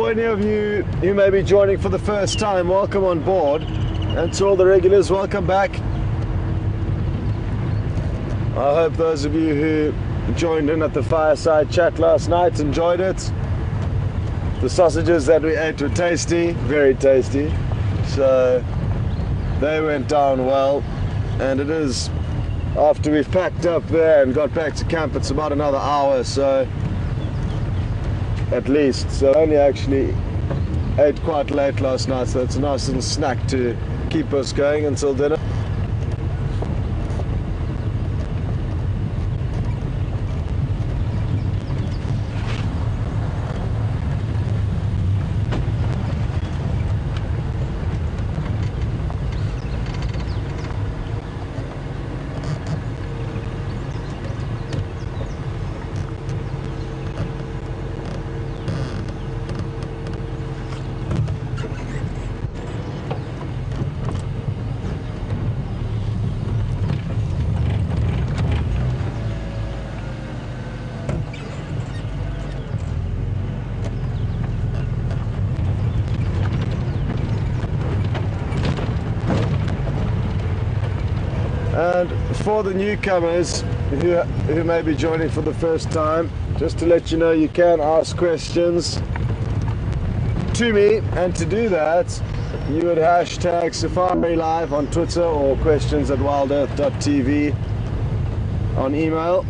for any of you who may be joining for the first time, welcome on board. And to all the regulars, welcome back. I hope those of you who joined in at the fireside chat last night enjoyed it. The sausages that we ate were tasty, very tasty. So they went down well. And it is, after we've packed up there and got back to camp, it's about another hour, so at least. So I only actually ate quite late last night, so it's a nice little snack to keep us going until dinner. And for the newcomers who may be joining for the first time, just to let you know, you can ask questions to me, and to do that you would hashtag Safari Live on Twitter or questions at WildEarthTV on email.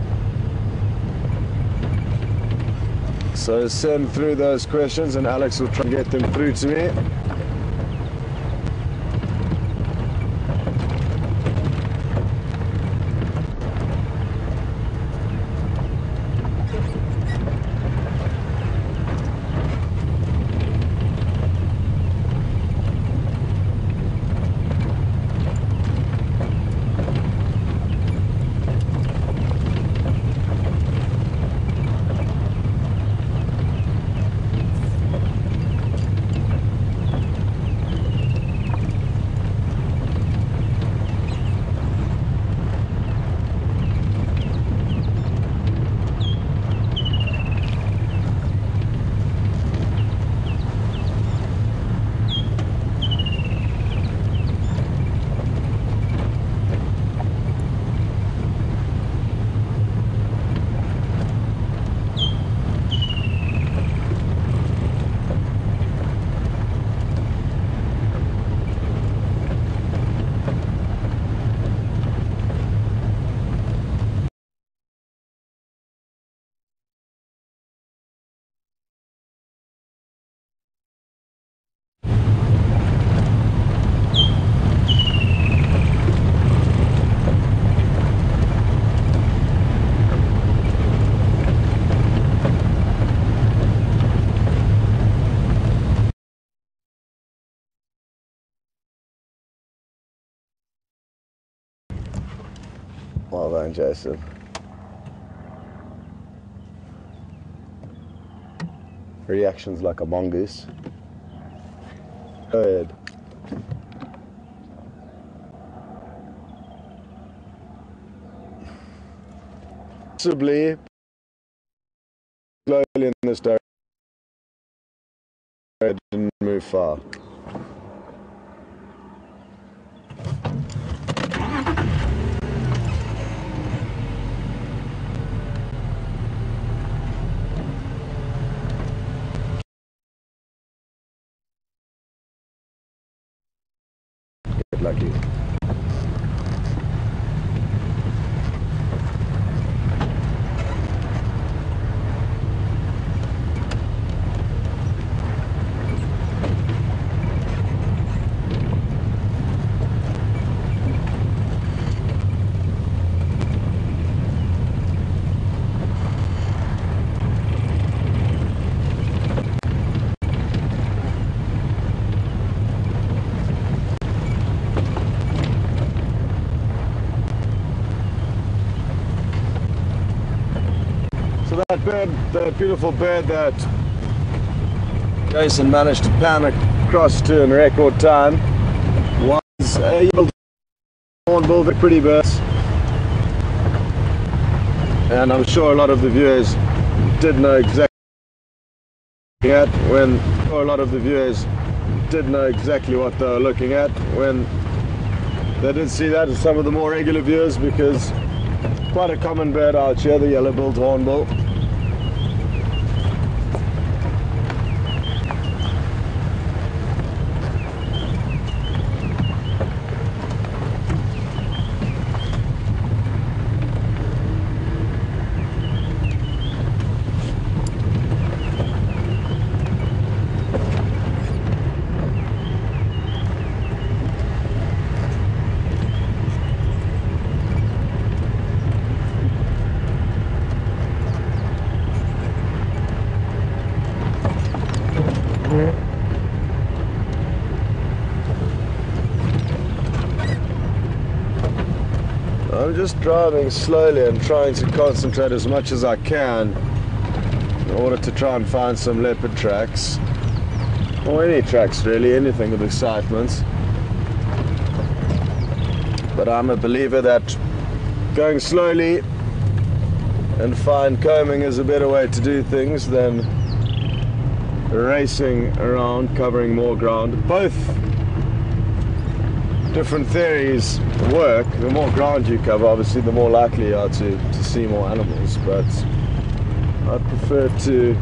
So send through those questions and Alex will try and get them through to me. Well done, Jason. Reactions like a mongoose. Go ahead. Possibly slowly in this direction. It didn't move far. Get lucky. That bird, that beautiful bird that Jason managed to pan across to in record time, was a hornbill, very pretty birds. And I'm sure a lot of the viewers did know exactly at when, or a lot of the viewers did know exactly what they were looking at when they did see that, as some of the more regular viewers, because quite a common bird out here, the yellow-billed hornbill. I'm just driving slowly and trying to concentrate as much as I can in order to try and find some leopard tracks, or any tracks really, anything with excitement. But I'm a believer that going slowly and fine combing is a better way to do things than racing around covering more ground. Both different theories work. The more ground you cover, obviously, the more likely you are to see more animals, but I prefer to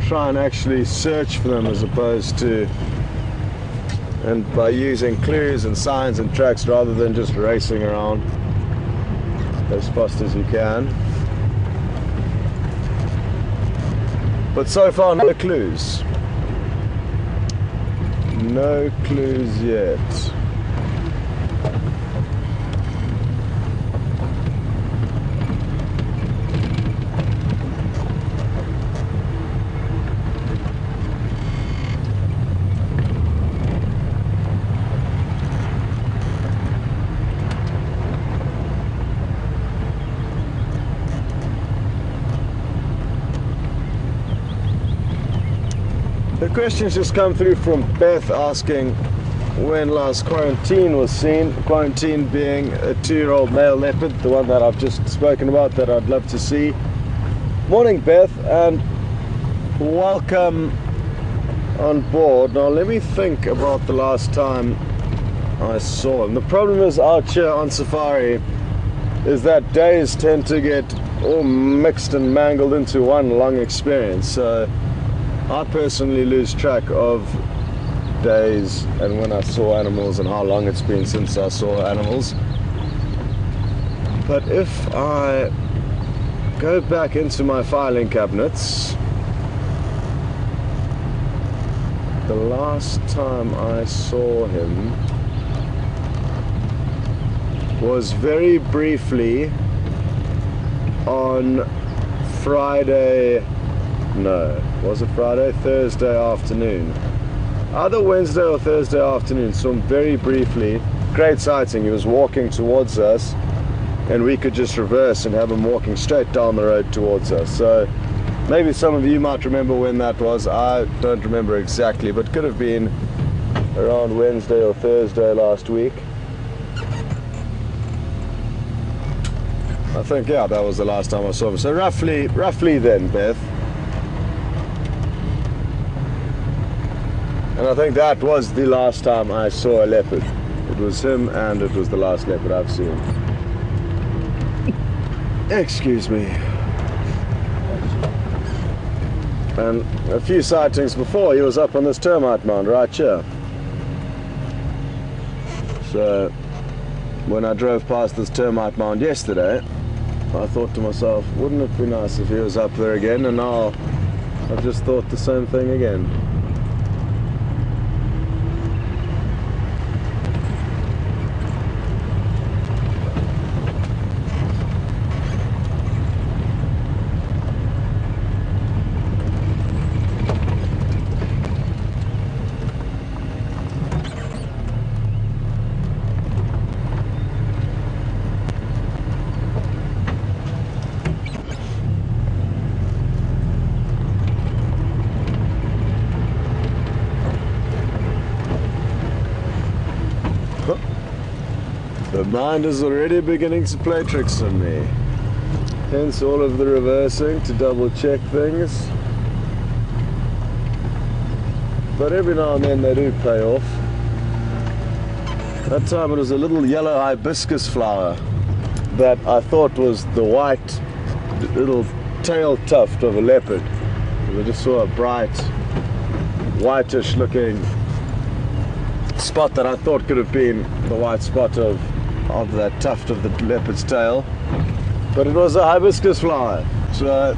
try and actually search for them as opposed to, and by using clues and signs and tracks rather than just racing around as fast as you can. But so far, no clues. No clues yet. The questions just come through from Beth asking when last quarantine was seen. Quarantine being a 2-year-old male leopard, the one that I've just spoken about, that I'd love to see. Morning, Beth, and welcome on board. Now let me think about the last time I saw him. The problem is out here on safari is that days tend to get all mixed and mangled into one long experience. So I personally lose track of days and when I saw animals and how long it's been since I saw animals. But if I go back into my filing cabinets, the last time I saw him was very briefly on Friday. No, was it Friday? Thursday afternoon. Either Wednesday or Thursday afternoon, saw him very briefly. Great sighting. He was walking towards us and we could just reverse and have him walking straight down the road towards us. So maybe some of you might remember when that was. I don't remember exactly, but could have been around Wednesday or Thursday last week. I think, yeah, that was the last time I saw him. So roughly then, Beth. And I think that was the last time I saw a leopard. It was him, and it was the last leopard I've seen. Excuse me. And a few sightings before, he was up on this termite mound right here. So when I drove past this termite mound yesterday, I thought to myself, wouldn't it be nice if he was up there again? And now I've just thought the same thing again. The mind is already beginning to play tricks on me. Hence all of the reversing to double check things. but every now and then they do pay off. That time it was a little yellow hibiscus flower that I thought was the white little tail tuft of a leopard. I just saw a bright whitish looking spot that I thought could have been the white spot of that tuft of the leopard's tail, but it was a hibiscus flower. So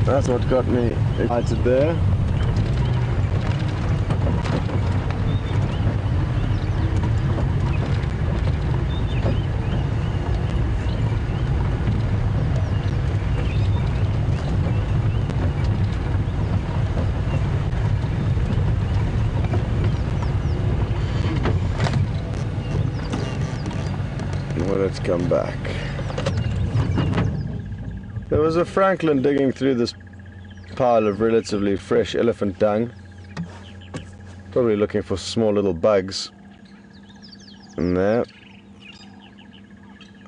that's what got me excited there. Let's come back. There was a francolin digging through this pile of relatively fresh elephant dung, probably looking for small little bugs in there.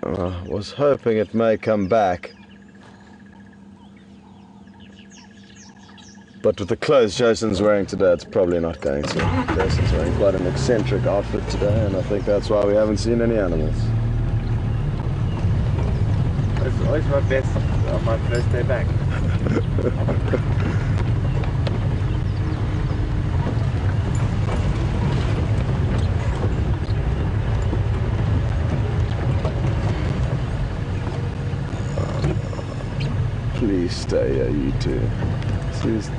I was hoping it may come back, but with the clothes Jason's wearing today, it's probably not going to. Jason's wearing quite an eccentric outfit today, and I think that's why we haven't seen any animals. It's always my best on my first day back. Please stay here, you two. Please,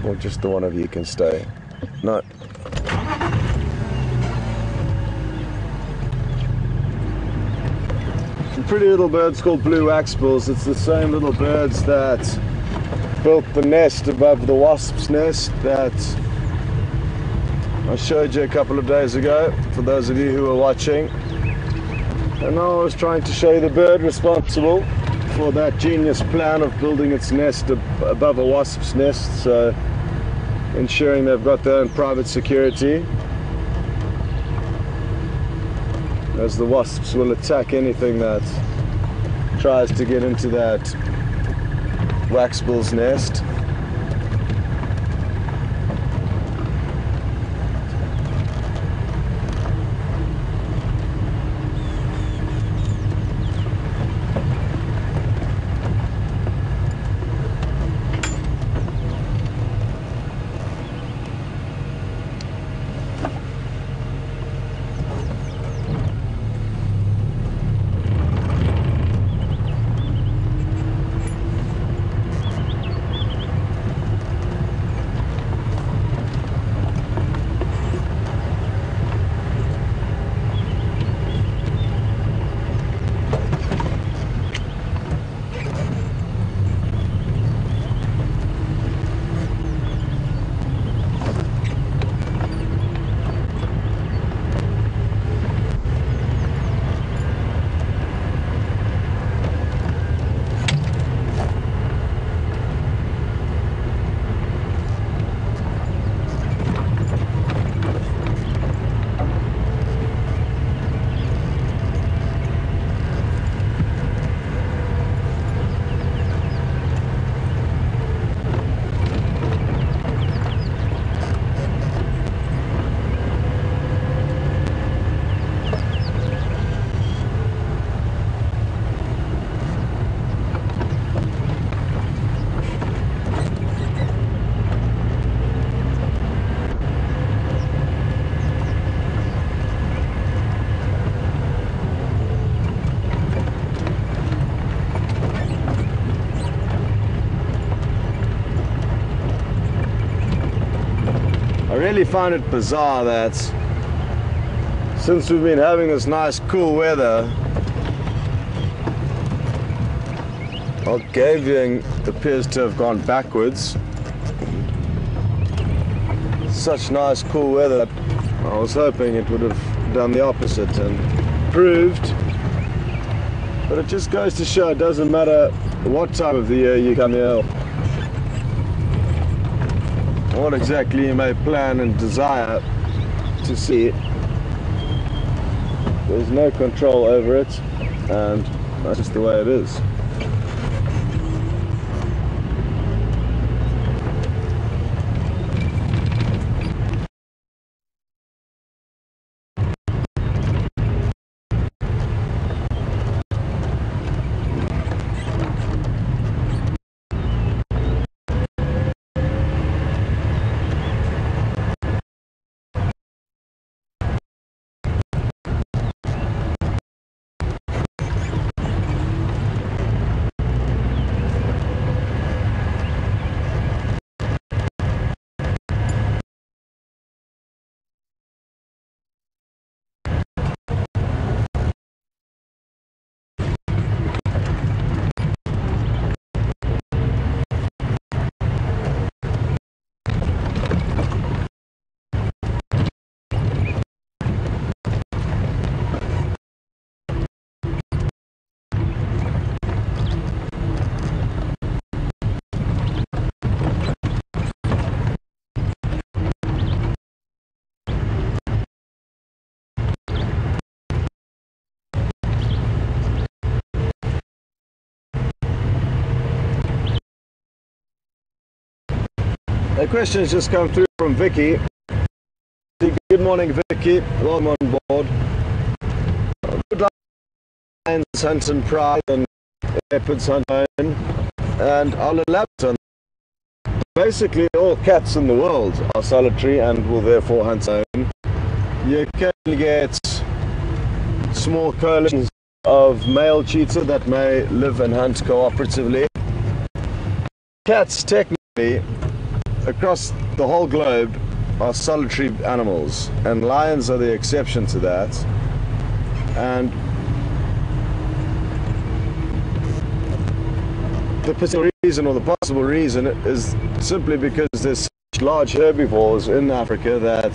or just the one of you can stay. No. Pretty little birds called blue waxbills. It's the same little birds that built the nest above the wasp's nest that I showed you a couple of days ago, for those of you who were watching. And I was trying to show you the bird responsible for that genius plan of building its nest above a wasp's nest, so ensuring they've got their own private security, as the wasps will attack anything that tries to get into that waxbill's nest. I really find it bizarre that since we've been having this nice cool weather, our game viewing appears to have gone backwards. Such nice cool weather that I was hoping it would have done the opposite and proved. But it just goes to show it doesn't matter what time of the year you come here, what exactly you may plan and desire to see. There's no control over it, and that's just the way it is. A question has just come through from Vicky. Good morning, Vicky. Welcome on board. Good luck. Lions hunt and pride and leopards hunt alone. And I'll elaborate on that. Basically, all cats in the world are solitary and will therefore hunt alone. You occasionally get small coalitions of male cheetah that may live and hunt cooperatively. Cats, technically, across the whole globe, are solitary animals, and lions are the exception to that. And the possible reason, or the possible reason, is simply because there's such large herbivores in Africa that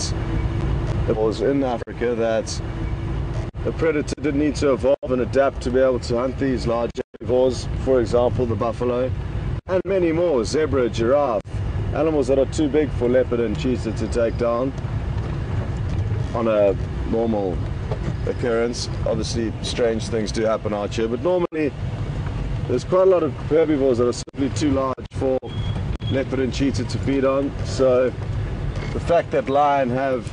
the predator did need to evolve and adapt to be able to hunt these large herbivores. For example, the buffalo, and many more, zebra, giraffe, animals that are too big for leopard and cheetah to take down on a normal occurrence. Obviously, strange things do happen out here, but normally there's quite a lot of herbivores that are simply too large for leopard and cheetah to feed on. So the fact that lion have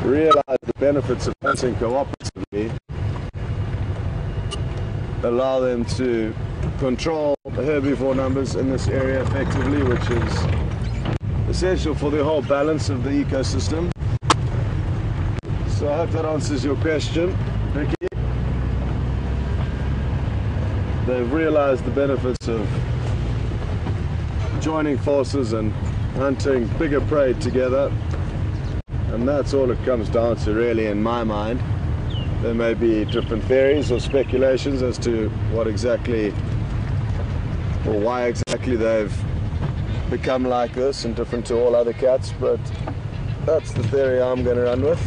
realized the benefits of hunting cooperatively allow them to control the herbivore numbers in this area effectively, which is essential for the whole balance of the ecosystem. So I hope that answers your question, Vicky. They've realized the benefits of joining forces and hunting bigger prey together, and that's all it comes down to, really, in my mind. There may be different theories or speculations as to what exactly or why exactly they've become like this and different to all other cats, but that's the theory I'm going to run with.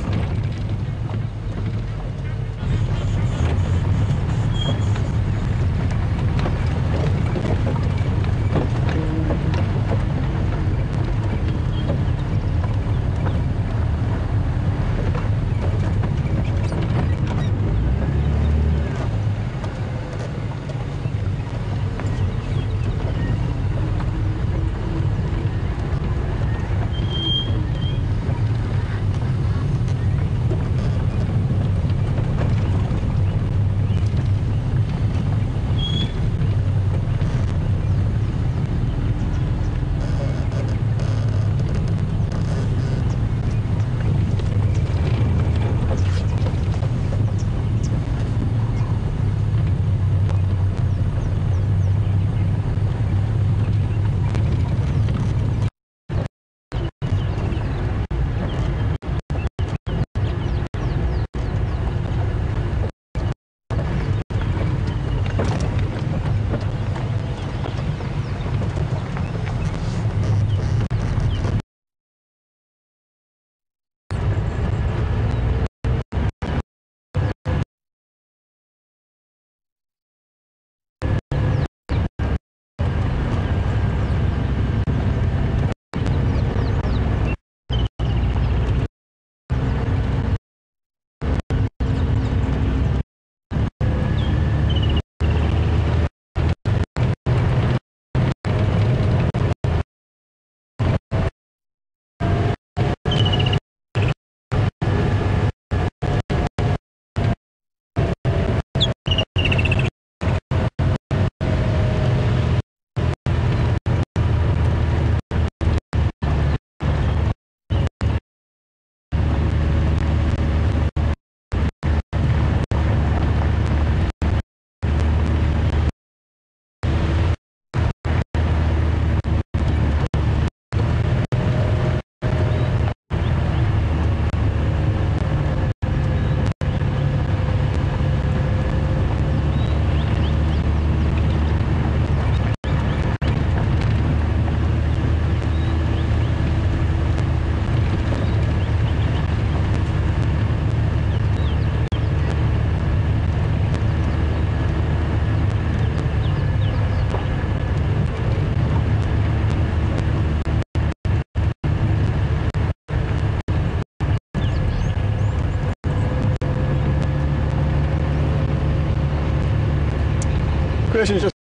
Question just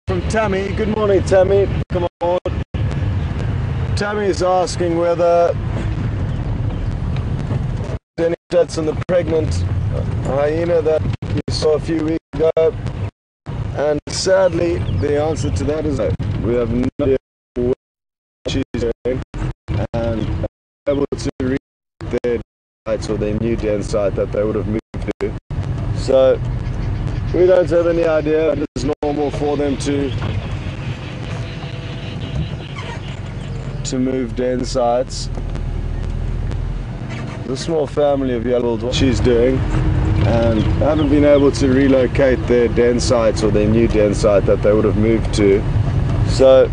from Tammy. Good morning, Tammy. Come on board. Tammy's asking whether there's any updates on the pregnant hyena that we saw a few weeks ago. And sadly, the answer to that is no. We have no idea what she's doing, and able to reach their sites or their new den site that they would have moved to. So we don't have any idea. It is normal for them to move den sites. The small family of yellow, what she's doing, and haven't been able to relocate their den sites or their new den site that they would have moved to. So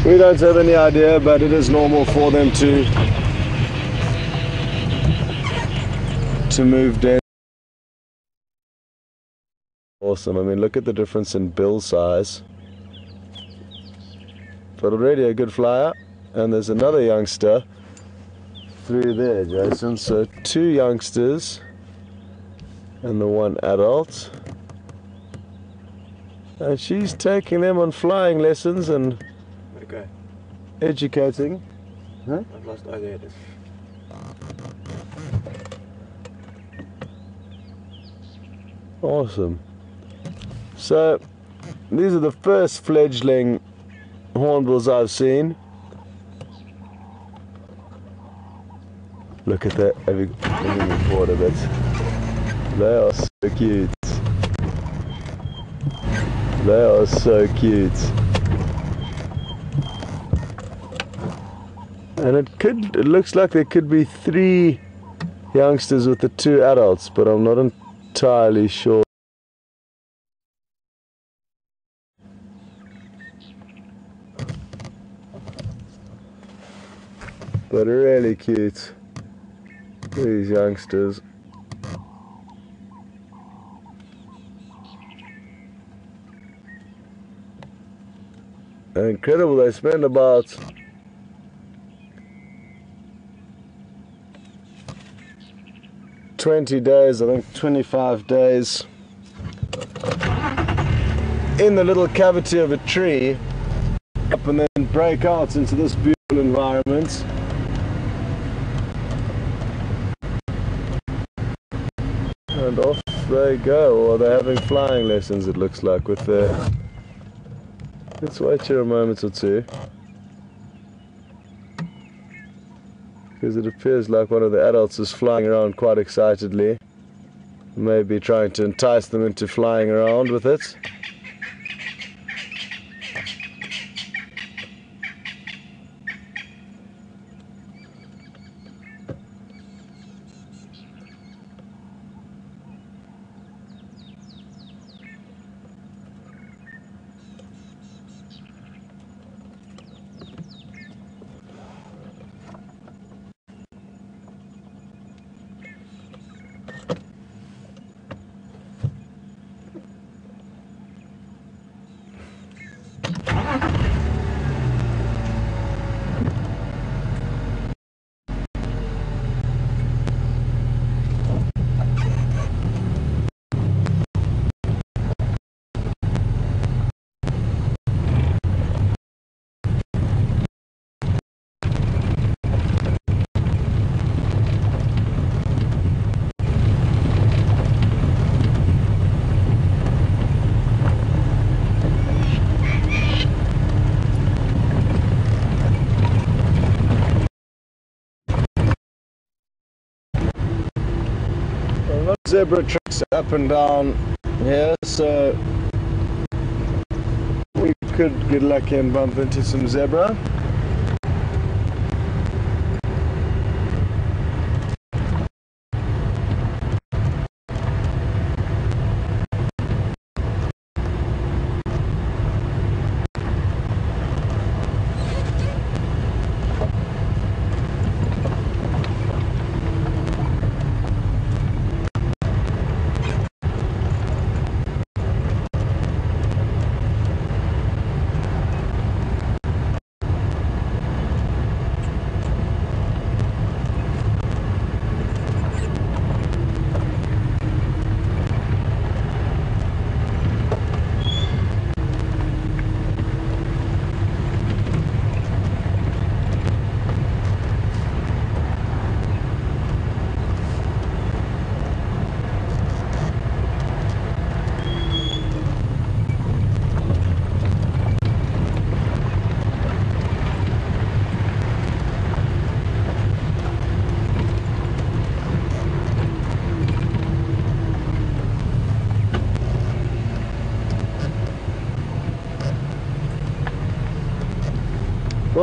we don't have any idea, but it is normal for them to move den. Awesome. I mean, look at the difference in bill size. But already a good flyer, and there's another youngster through there, Jason. So 2 youngsters and the 1 adult, and she's taking them on flying lessons and educating. Huh? I've lost idea. Awesome. So these are the first fledgling hornbills I've seen. Look at that. Have you moving forward a bit? They are so cute. They are so cute. And it looks like there could be 3 youngsters with the 2 adults, but I'm not entirely sure. But really cute, these youngsters. Incredible. They spend about 20 days, I think 25 days, in the little cavity of a tree, up and then break out into this beautiful environment. And off they go, or they're having flying lessons, it looks like, with their... Let's wait here a moment or two, because it appears like one of the adults is flying around quite excitedly, maybe trying to entice them into flying around with it. Zebra tracks up and down here, so we could get lucky and bump into some zebra.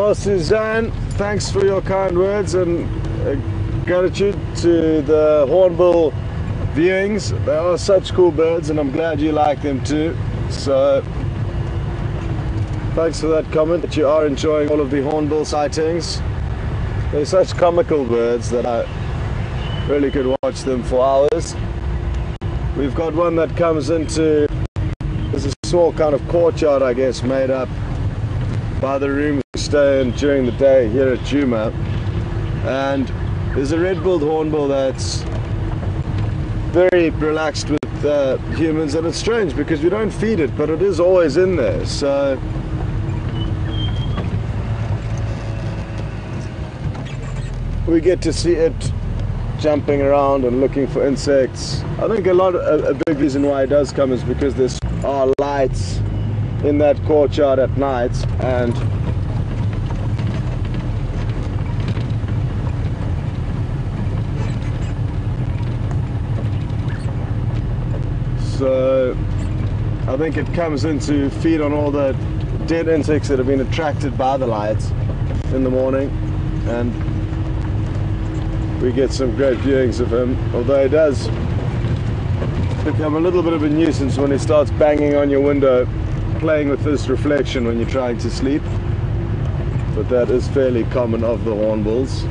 Well, Suzanne, thanks for your kind words and gratitude to the hornbill viewings. They are such cool birds and I'm glad you like them too. So thanks for that comment that you are enjoying all of the hornbill sightings. They're such comical birds that I really could watch them for hours. We've got one that comes into, there's a small kind of courtyard I guess made up by the room we stay in during the day here at Djuma, and there's a red-billed hornbill that's very relaxed with humans, and it's strange because we don't feed it but it is always in there. So we get to see it jumping around and looking for insects. I think a big reason why it does come is because there are lights in that courtyard at night, and so I think it comes in to feed on all the dead insects that have been attracted by the lights in the morning, and we get some great viewings of him, although he does become a little bit of a nuisance when he starts banging on your window, playing with this reflection when you're trying to sleep. But that is fairly common of the hornbills.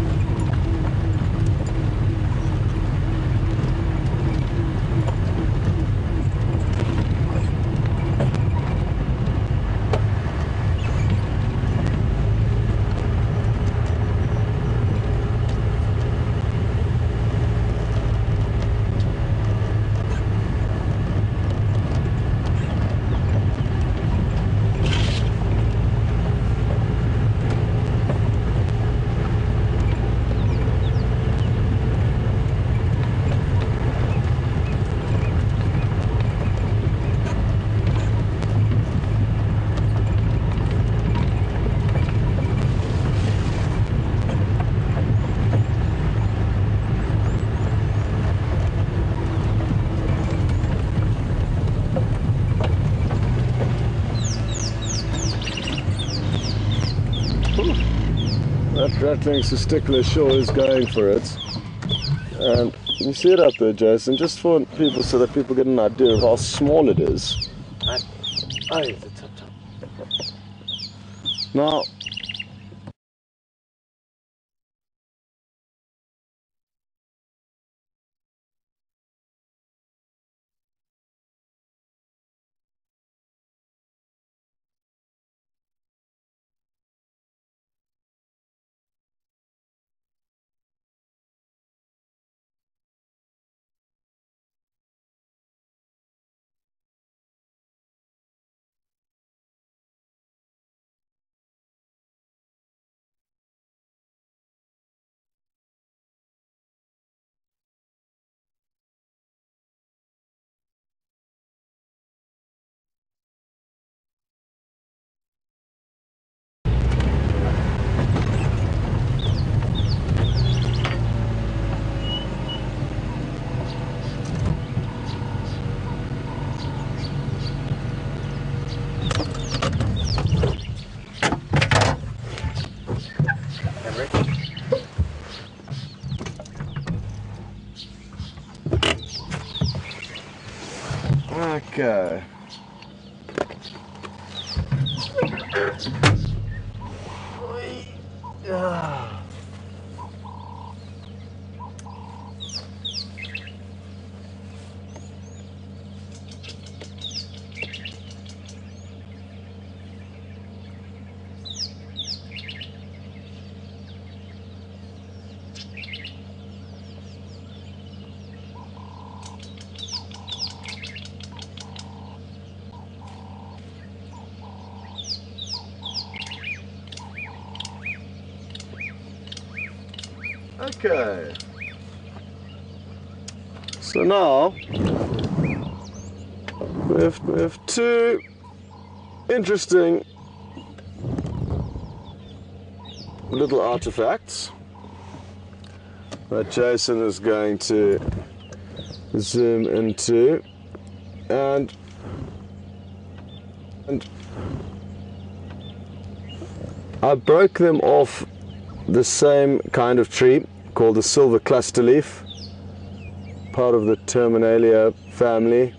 That rattling testicular sure is going for it. And you see it up there, Jason, just for people, so that people get an idea of how small it is. Oh, it's a top. Now, okay. Okay, so now we have two interesting little artifacts that Jason is going to zoom into, and I broke them off the same kind of tree called the silver cluster leaf, part of the Terminalia family.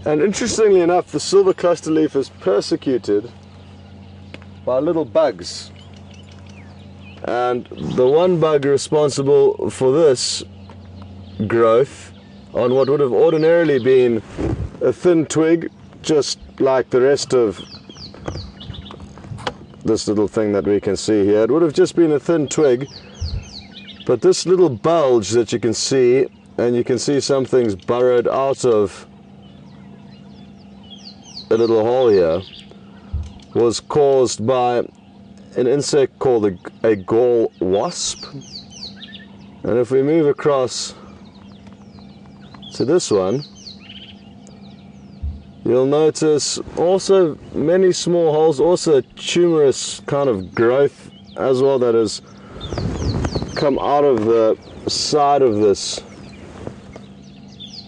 And interestingly enough, the silver cluster leaf is persecuted by little bugs. And the one bug responsible for this growth on what would have ordinarily been a thin twig, just like the rest of this little thing that we can see here, it would have just been a thin twig, but this little bulge that you can see, and you can see some things burrowed out of a little hole here, was caused by an insect called a gall wasp. And if we move across to this one, you'll notice also many small holes, also a tumorous kind of growth as well that has come out of the side of this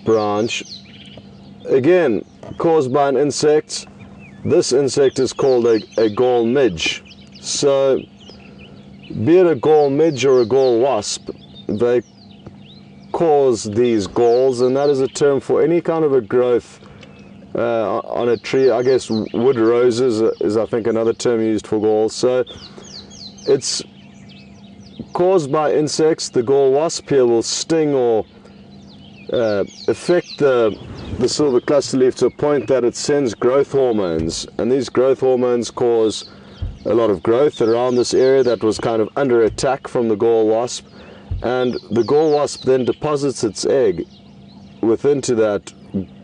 branch, again caused by an insect. This insect is called a gall midge. So be it a gall midge or a gall wasp, they cause these galls, and that is a term for any kind of a growth on a tree. I guess wood roses is I think another term used for galls. So it's caused by insects. The gall wasp here will sting or affect the silver cluster leaf to a point that it sends growth hormones, and these growth hormones cause a lot of growth around this area that was kind of under attack from the gall wasp, and the gall wasp then deposits its egg within to that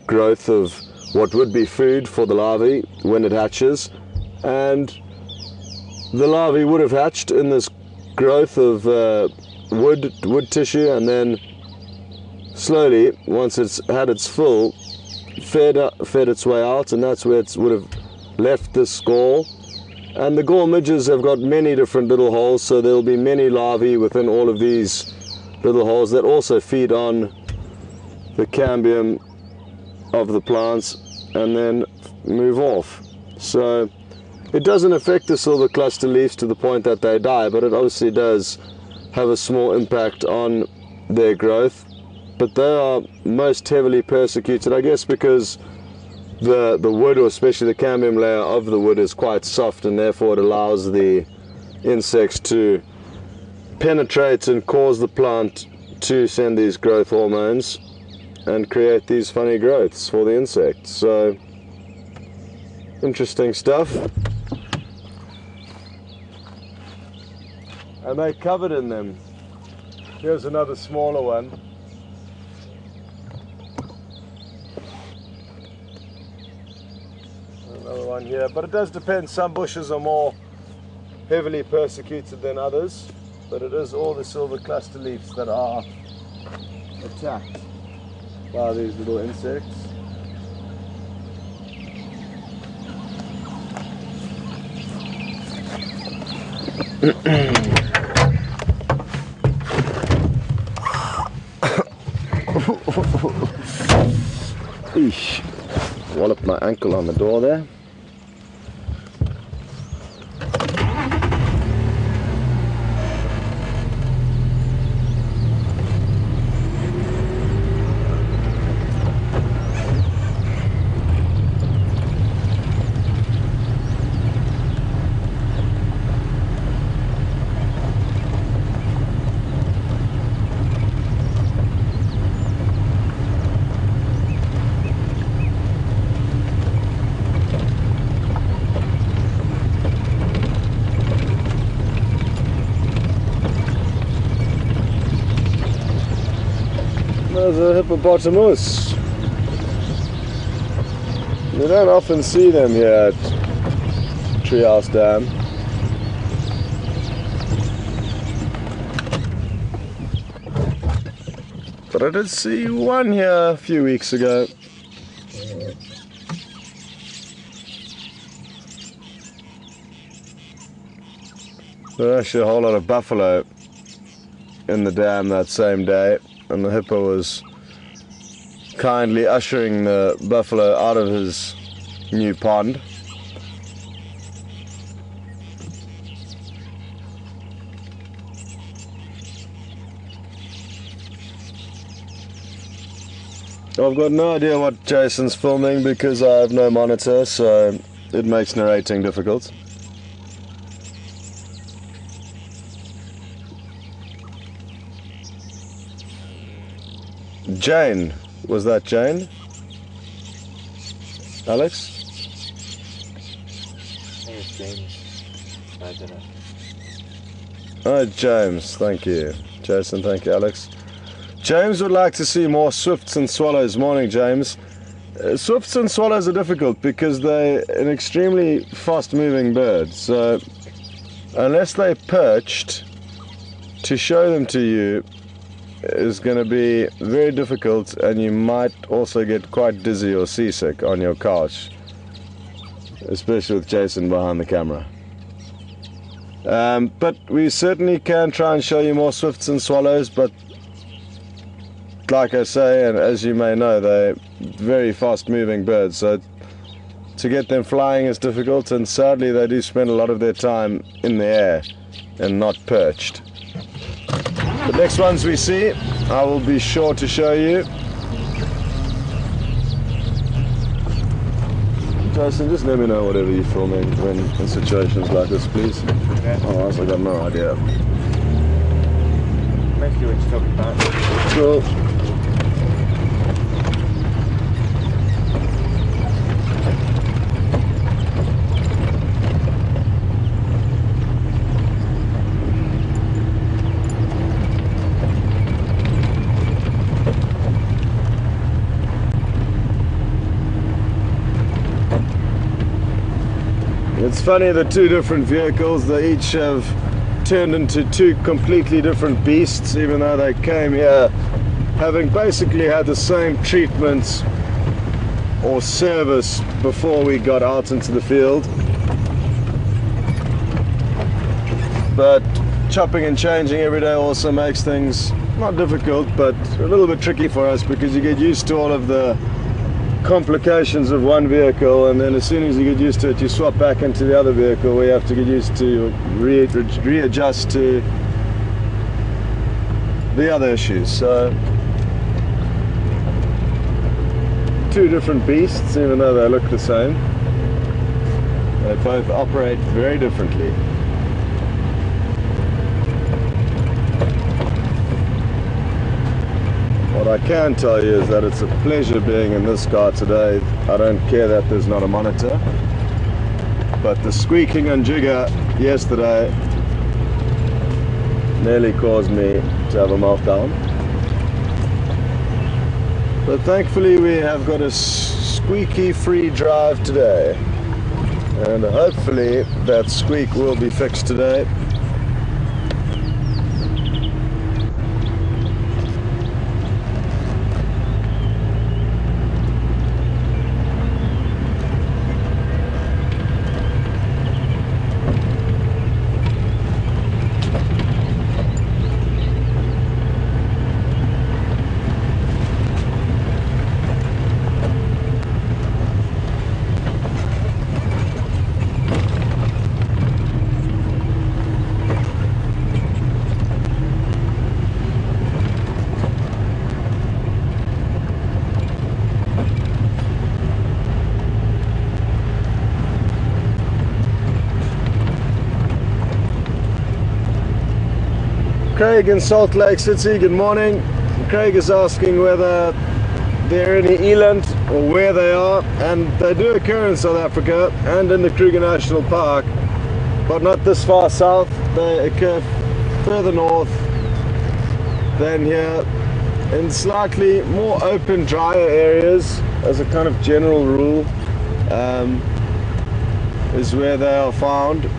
growth of what would be food for the larvae when it hatches, and the larvae would have hatched in this growth of wood tissue, and then slowly, once it's had its fill, fed its way out, and that's where it would have left this gall. And the gall midges have got many different little holes, so there will be many larvae within all of these little holes that also feed on the cambium of the plants and then move off. So it doesn't affect the silver cluster leaves to the point that they die, but it obviously does have a small impact on their growth. But they are most heavily persecuted, I guess, because the wood, or especially the cambium layer of the wood, is quite soft, and therefore it allows the insects to penetrate and cause the plant to send these growth hormones and create these funny growths for the insects. So interesting stuff. And they're covered in them. Here's another smaller one. Another one here, but it does depend. Some bushes are more heavily persecuted than others, but it is all the silver cluster leaves that are attacked by these little insects. Eesh, walloped my ankle on the door there. There's a hippopotamus. You don't often see them here at Treehouse Dam. But I did see one here a few weeks ago. There were actually a whole lot of buffalo in the dam that same day, and the hippo was kindly ushering the buffalo out of his new pond. I've got no idea what Jason's filming because I have no monitor, so it makes narrating difficult. Jane, was that Jane? Alex? I think it's James. I don't know. Oh, James, thank you. Jason, thank you, Alex. James would like to see more swifts and swallows. Morning, James. Swifts and swallows are difficult because they're an extremely fast-moving bird. So, unless they're perched, to show them to you is going to be very difficult, and you might also get quite dizzy or seasick on your couch, especially with Jason behind the camera. But we certainly can try and show you more swifts and swallows, but like I say, and as you may know, they're very fast-moving birds, so to get them flying is difficult, and sadly they do spend a lot of their time in the air and not perched. The next ones we see, I will be sure to show you. Jason, just let me know whatever you're filming when in situations like this, please. Okay. Otherwise I've got no idea. Mostly what you're talking about. Cool. It's funny, the two different vehicles, they each have turned into two completely different beasts, even though they came here having basically had the same treatment or service before we got out into the field. But chopping and changing every day also makes things not difficult, but a little bit tricky for us because you get used to all of the complications of one vehicle, and then as soon as you get used to it, you swap back into the other vehicle where you have to get used to readjust to the other issues. So two different beasts, even though they look the same. They both operate very differently. What I can tell you is that it's a pleasure being in this car today. I don't care that there's not a monitor, but the squeaking and jigger yesterday nearly caused me to have a meltdown. But thankfully we have got a squeaky free drive today, and hopefully that squeak will be fixed today. Craig in Salt Lake City, good morning. Craig is asking whether there are any eland or where they are, and they do occur in South Africa and in the Kruger National Park, but not this far south. They occur further north than here in slightly more open, drier areas as a kind of general rule, is where they are found.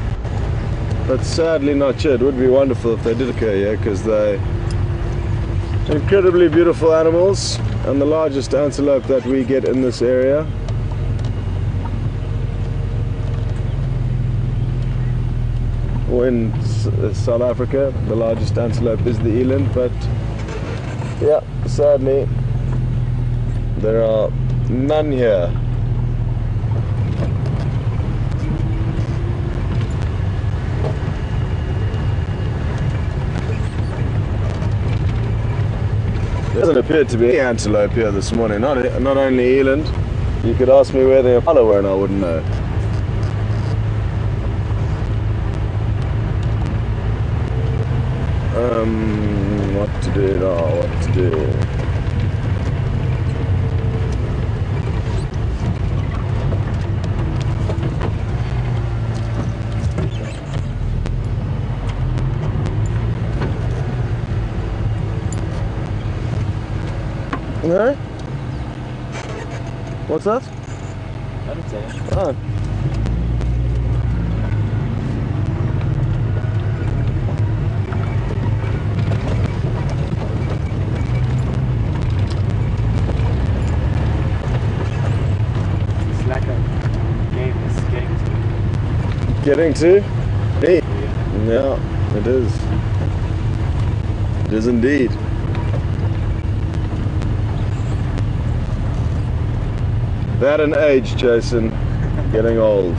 But sadly not yet. It would be wonderful if they did occur here, because they're incredibly beautiful animals and the largest antelope that we get in this area. Or in South Africa, the largest antelope is the eland, but yeah, sadly there are none here. There doesn't appear to be any antelope here this morning, not only eland. You could ask me where the impala were and I wouldn't know. What to do now, what to do? No? What's that? I didn't say it. Oh. It's like a game is getting to. Getting to? Me? Yeah. Yeah, it is. It is indeed. That and age, Jason. Getting old.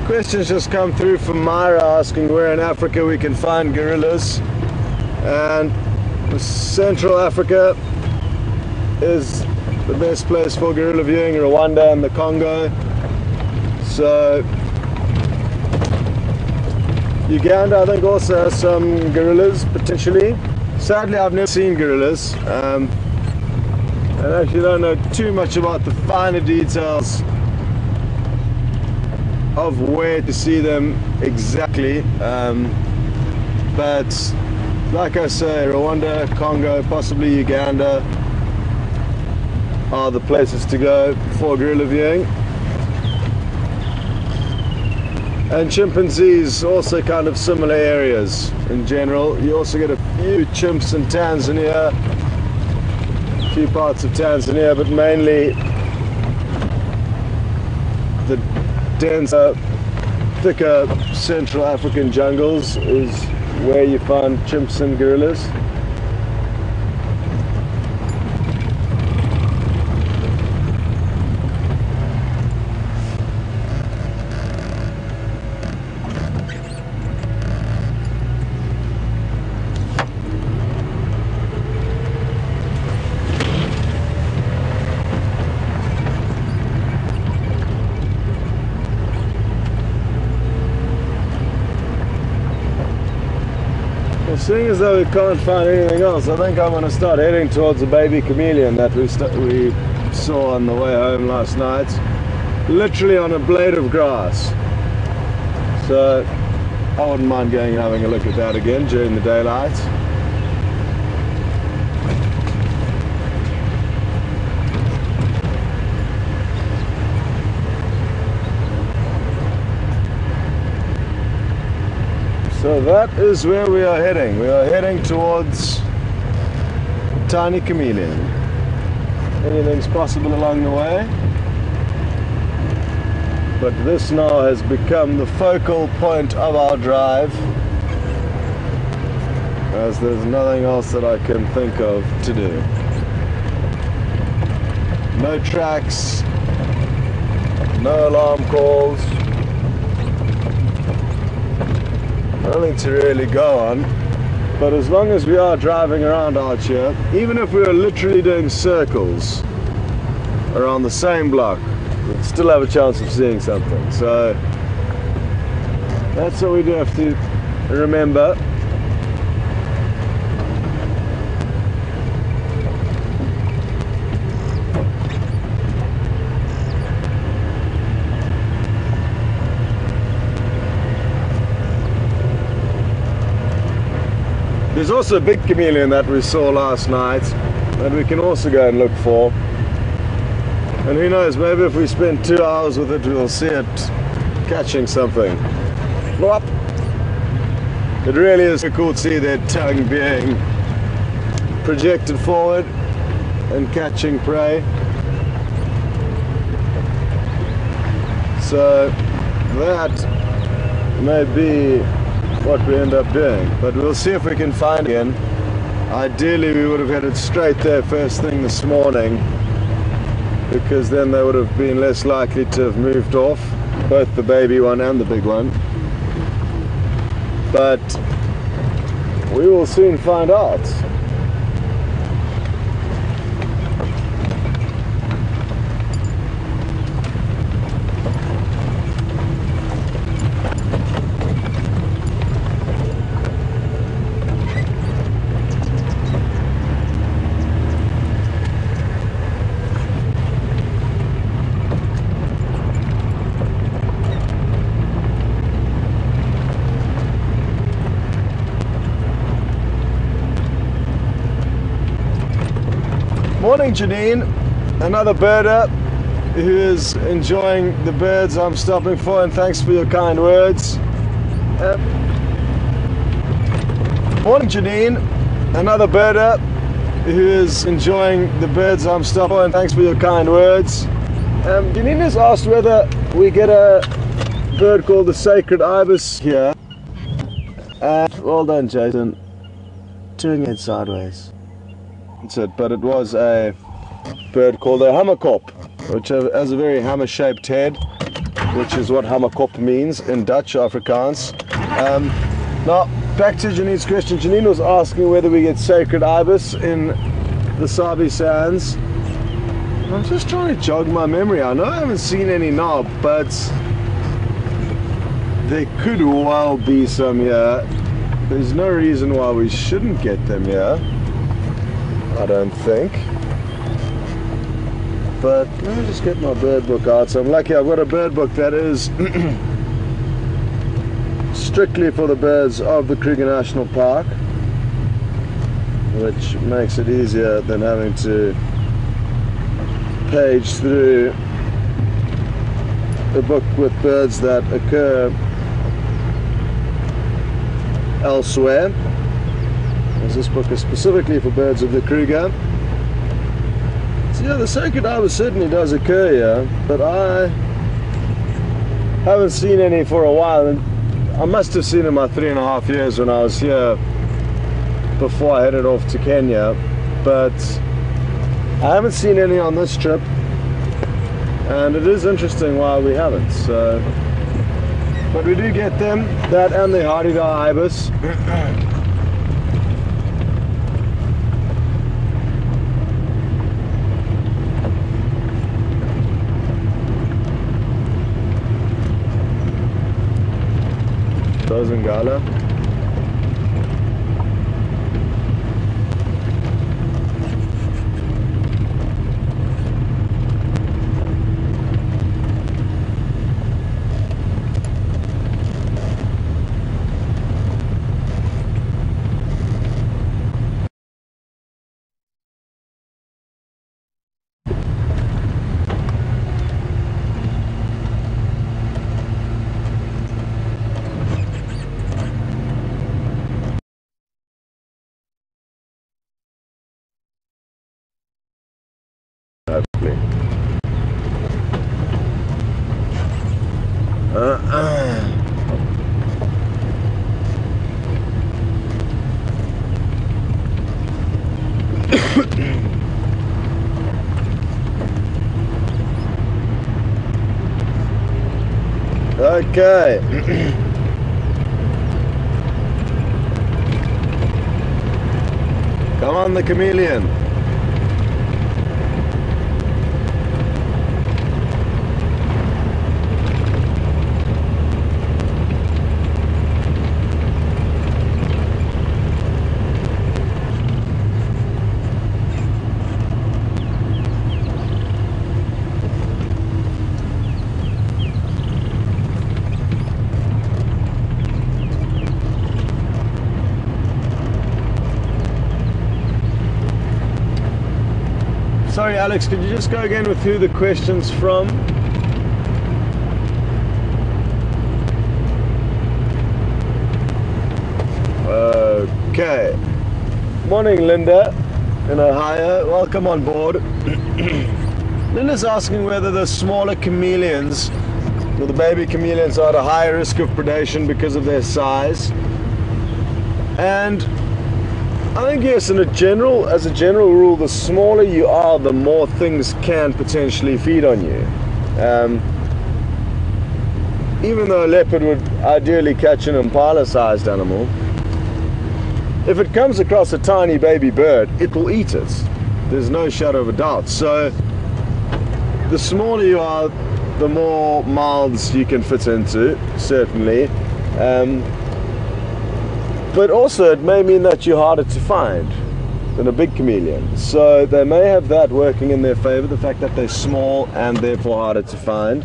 Questions just come through from Myra asking where in Africa we can find gorillas, and Central Africa is the best place for gorilla viewing, Rwanda and the Congo. So Uganda I think also has some gorillas potentially. Sadly I've never seen gorillas, and I actually don't know too much about the finer details of where to see them exactly, but like I say, Rwanda, Congo, possibly Uganda are the places to go for gorilla viewing. And chimpanzees also kind of similar areas in general. You also get a few chimps in Tanzania, a few parts of Tanzania, but mainly the denser, thicker Central African jungles is where you find chimps and gorillas. Seeing as though we can't find anything else, I think I'm going to start heading towards the baby chameleon that we saw on the way home last night. Literally on a blade of grass. So I wouldn't mind going and having a look at that again during the daylight. So that is where we are heading. We are heading towards tiny chameleon. Anything's possible along the way, but this now has become the focal point of our drive, as there's nothing else that I can think of to do. No tracks, no alarm calls, nothing to really go on. But as long as we are driving around out here, even if we are literally doing circles, are on the same block, we'd still have a chance of seeing something. So that's what we do have to remember. There's also a big chameleon that we saw last night that we can also go and look for. And who knows, maybe if we spend 2 hours with it, we'll see it catching something. Flop! It really is cool to see their tongue being projected forward and catching prey. So that may be what we end up doing, but we'll see if we can find it again. Ideally we would have headed straight there first thing this morning, because then they would have been less likely to have moved off, both the baby one and the big one. But we will soon find out. Morning Janine, another birder who is enjoying the birds I'm stopping for, and thanks for your kind words. Morning Janine, another birder who is enjoying the birds I'm stopping for, and thanks for your kind words. Janine has asked whether we get a bird called the sacred ibis here. Well done Jason, turning it sideways. That's it, but it was a bird called a hammerkop, which has a very hammer-shaped head, which is what hammerkop means in Dutch Afrikaans. Now, back to Janine's question. Janine was asking whether we get sacred ibis in the Sabi Sands. I'm just trying to jog my memory. I know I haven't seen any now, but there could well be some here. There's no reason why we shouldn't get them here, I don't think. But let me just get my bird book out. So I'm lucky I've got a bird book that is strictly for the birds of the Kruger National Park, which makes it easier than having to page through a book with birds that occur elsewhere. This book is specifically for birds of the Kruger. So yeah, the sacred ibis certainly does occur here, but I haven't seen any for a while, and I must have seen in my 3.5 years when I was here before I headed off to Kenya, but I haven't seen any on this trip, and it is interesting why we haven't. So, but we do get them, that and the hardy ibis. Ngala. Okay. Come on, the chameleon. Alex, could you just go again with who the question's from? Okay. Morning, Linda in Ohio. Welcome on board. Linda's asking whether the smaller chameleons, or the baby chameleons, are at a higher risk of predation because of their size. And I think yes, as a general rule, the smaller you are, the more things can potentially feed on you. Even though a leopard would ideally catch an impala-sized animal, if it comes across a tiny baby bird, it will eat it. There's no shadow of a doubt. So the smaller you are, the more mouths you can fit into, certainly. But also it may mean that you're harder to find than a big chameleon. So they may have that working in their favor, the fact that they're small and therefore harder to find.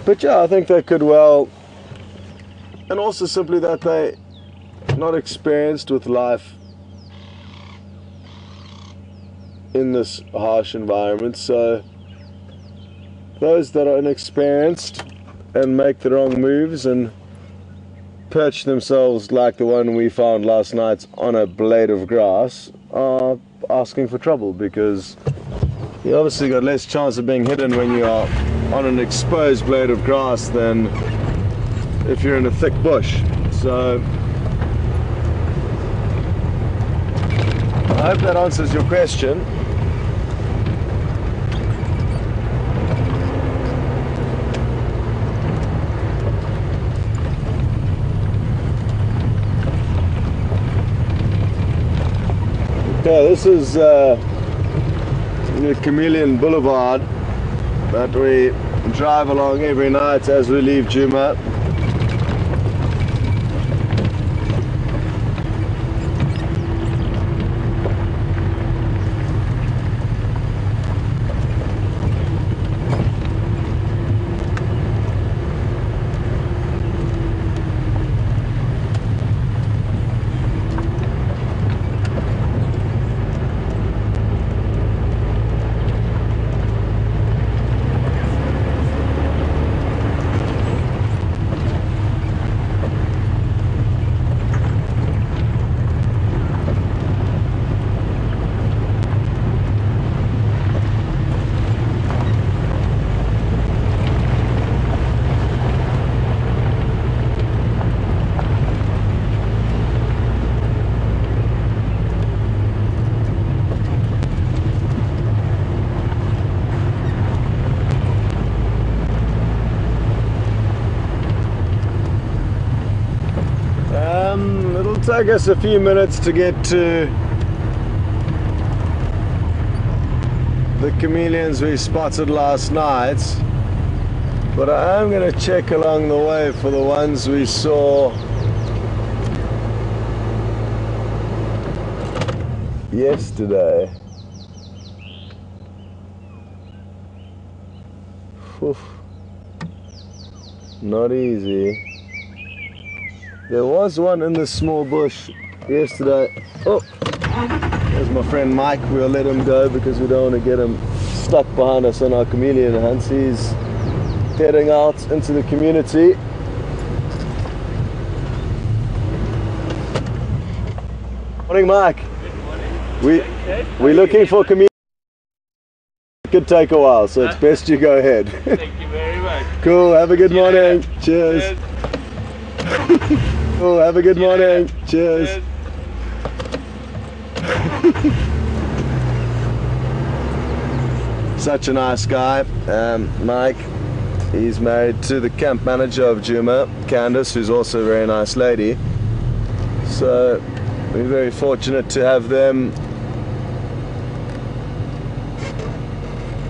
But yeah, I think they could well, and also simply that they're not experienced with life in this harsh environment. So those that are inexperienced and make the wrong moves and perch themselves like the one we found last night on a blade of grass are asking for trouble, because you obviously got less chance of being hidden when you are on an exposed blade of grass than if you're in a thick bush. So I hope that answers your question. Okay, this is the Chameleon Boulevard that we drive along every night as we leave Djuma. It'll take us a few minutes to get to the chameleons we spotted last night, but I am going to check along the way for the ones we saw yesterday. Oof. Not easy. There was one in this small bush yesterday. Oh, there's my friend Mike. We'll let him go because we don't want to get him stuck behind us on our chameleon hunts. He's heading out into the community. Morning, Mike. Good morning. We're looking for chameleons. It could take a while, so it's best you go ahead. Thank you very much. Cool. Have a good morning. Cheers. Oh, have a good morning. Cheers. Such a nice guy, Mike. He's married to the camp manager of Djuma, Candace, who's also a very nice lady. So we're very fortunate to have them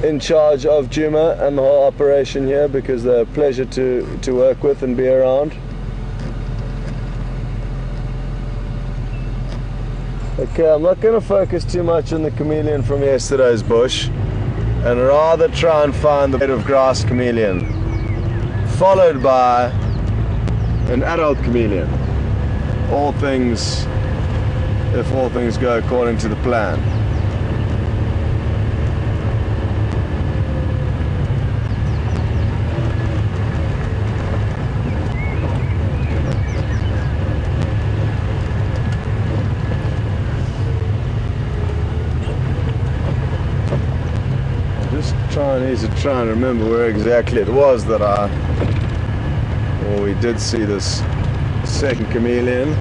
in charge of Djuma and the whole operation here, because they're a pleasure to work with and be around. Okay, I'm not going to focus too much on the chameleon from yesterday's bush, and rather try and find the blade of grass chameleon, followed by an adult chameleon. All things, if all things go according to the plan. Just need to try and remember where exactly it was that we did see this second chameleon.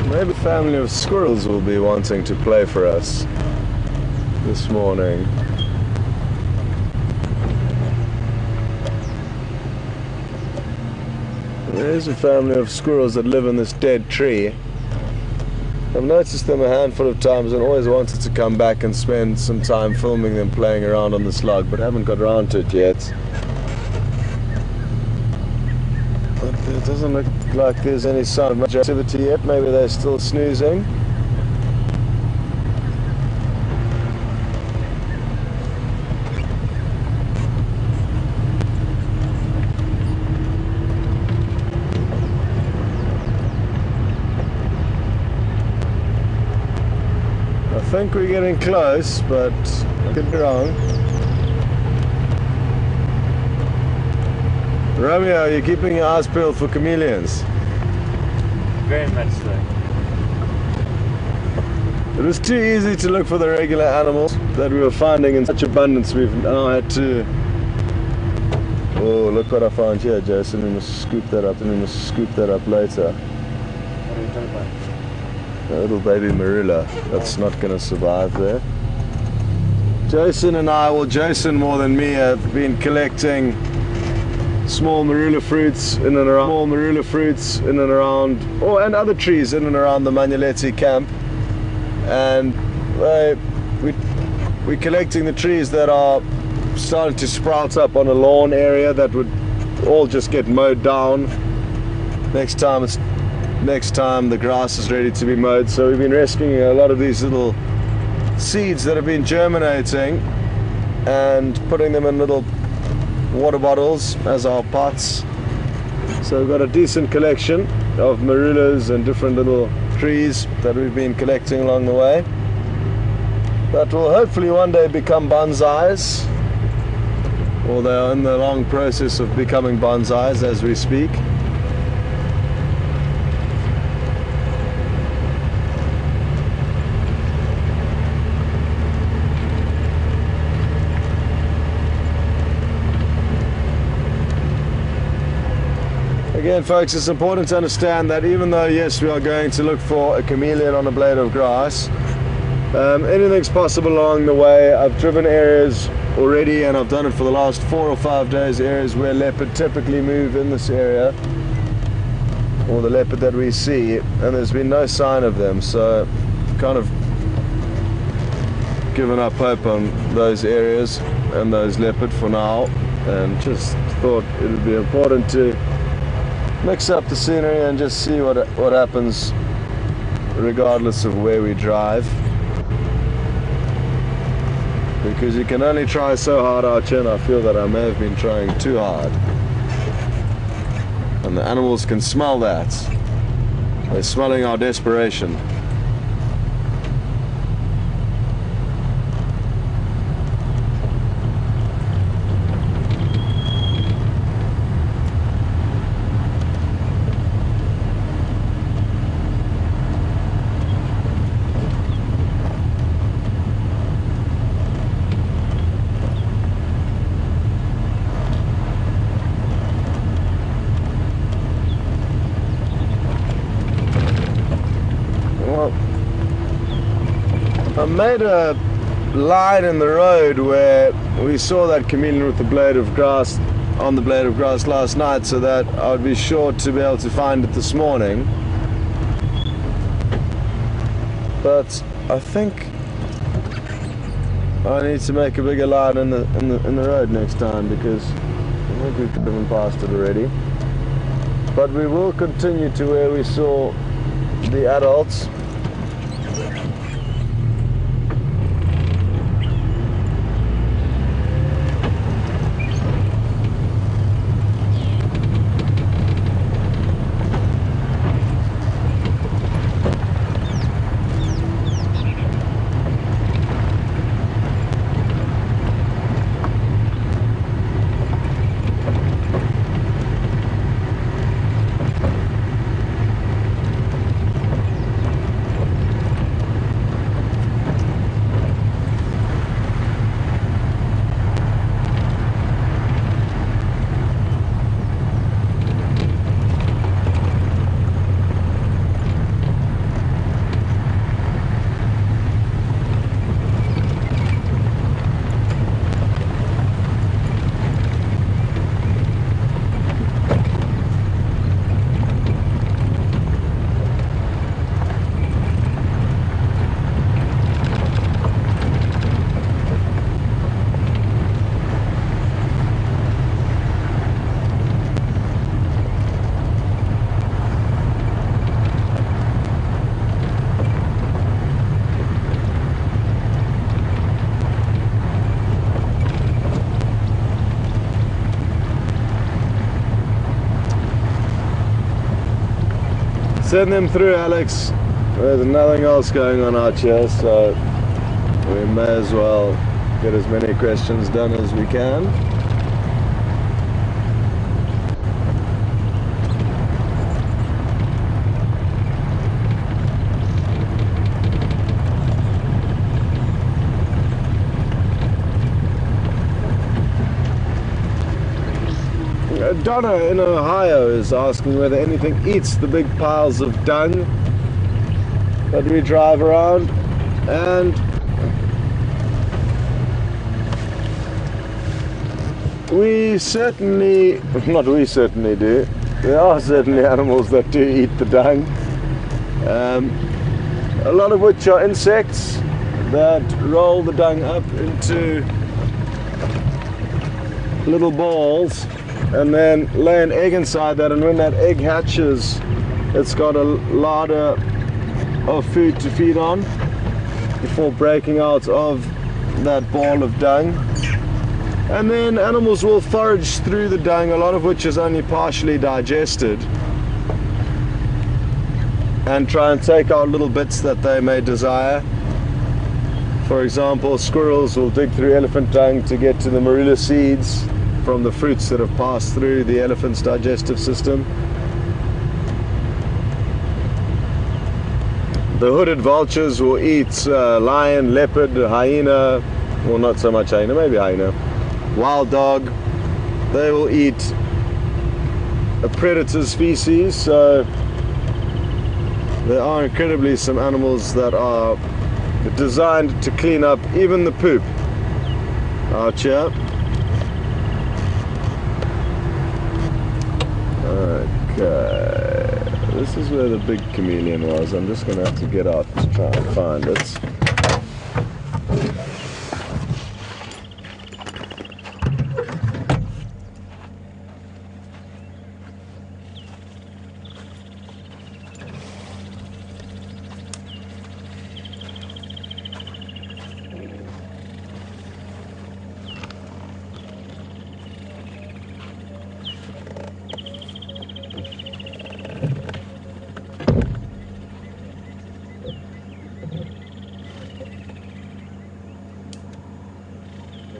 Maybe a family of squirrels will be wanting to play for us this morning. There's a family of squirrels that live in this dead tree. I've noticed them a handful of times and always wanted to come back and spend some time filming them playing around on this log, but haven't got around to it yet. But it doesn't look like there's any sign of much activity yet. Maybe they're still snoozing. I think we're getting close, but I could be wrong. Romeo, are you keeping your eyes peeled for chameleons? Very much so. It was too easy to look for the regular animals that we were finding in such abundance. We've now had to... Oh, look what I found here, Jason. We must scoop that up, and we must scoop that up later. What are you talking about? A little baby marula that's not going to survive there. Jason and I, well, Jason more than me, have been collecting small marula fruits in and around, and other trees in and around the Manuletti camp, and we're collecting the trees that are starting to sprout up on a lawn area that would all just get mowed down next time the grass is ready to be mowed. So we've been rescuing a lot of these little seeds that have been germinating and putting them in little water bottles as our pots. So we've got a decent collection of marulas and different little trees that we've been collecting along the way that will hopefully one day become bonsais, or they are in the long process of becoming bonsais as we speak. Again, folks, it's important to understand that even though, yes, we are going to look for a chameleon on a blade of grass, anything's possible along the way. I've driven areas already, and I've done it for the last 4 or 5 days, areas where leopard typically move in this area, or the leopard that we see, and there's been no sign of them. So kind of given up hope on those areas and those leopard for now, and just thought it would be important to mix up the scenery and just see what happens regardless of where we drive, because you can only try so hard out here, and I feel that I may have been trying too hard, and the animals can smell that. They're smelling our desperation. I made a line in the road where we saw that chameleon with the blade of grass, on the blade of grass last night, so that I would be sure to be able to find it this morning. But I think I need to make a bigger line in the road next time, because I think we've driven past it already. But we will continue to where we saw the adults. Send them through, Alex. There's nothing else going on out here, so we may as well get as many questions done as we can. Donna in Ohio is asking whether anything eats the big piles of dung that we drive around, and we certainly do. There are certainly animals that do eat the dung, a lot of which are insects that roll the dung up into little balls and then lay an egg inside that, and when that egg hatches, it's got a larder of food to feed on before breaking out of that ball of dung. And then animals will forage through the dung, a lot of which is only partially digested, and try and take out little bits that they may desire. For example, squirrels will dig through elephant dung to get to the marula seeds from the fruits that have passed through the elephant's digestive system. The hooded vultures will eat lion, leopard, hyena, well, not so much hyena, maybe hyena, wild dog. They will eat a predator species, so there are incredibly some animals that are designed to clean up even the poop out here. Okay, this is where the big chameleon was. I'm just going to have to get out to try and find it.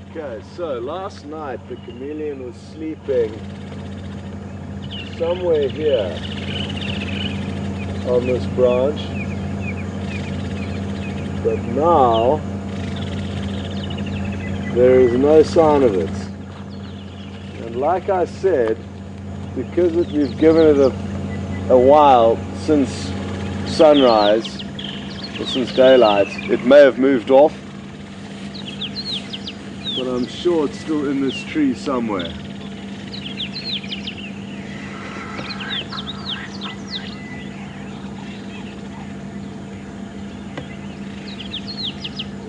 Okay, so last night the chameleon was sleeping somewhere here on this branch, but now there is no sign of it. And like I said, because we've given it a while since sunrise, or since daylight, it may have moved off. But I'm sure it's still in this tree somewhere.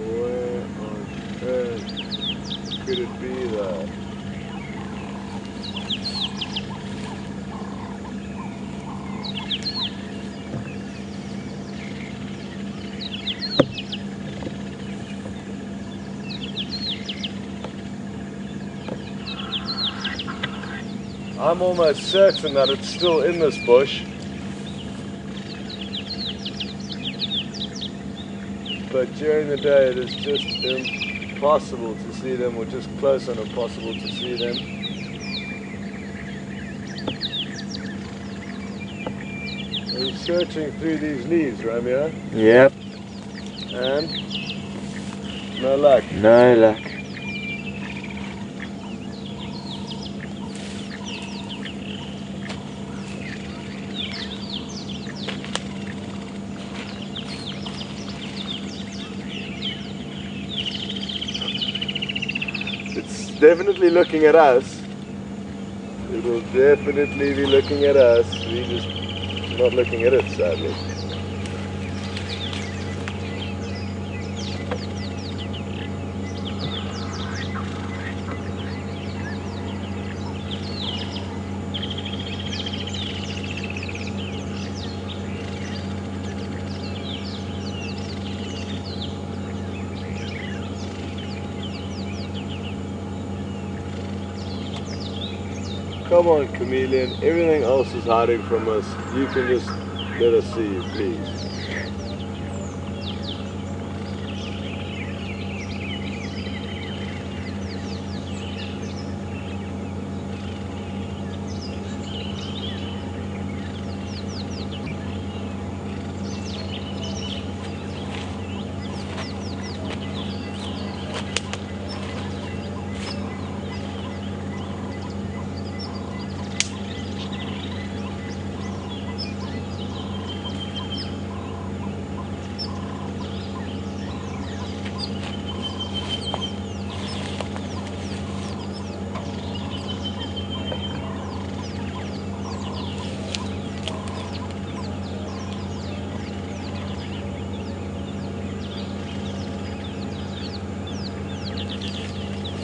Where on earth could it be though? I'm almost certain that it's still in this bush, but during the day it is just impossible to see them, or just close and impossible to see them. We're searching through these leaves, Romeo. Yep. And no luck. No luck. Definitely looking at us. It will definitely be looking at us. We're just not looking at it, sadly. Come on, chameleon. Everything else is hiding from us. You can just Let us see you, please.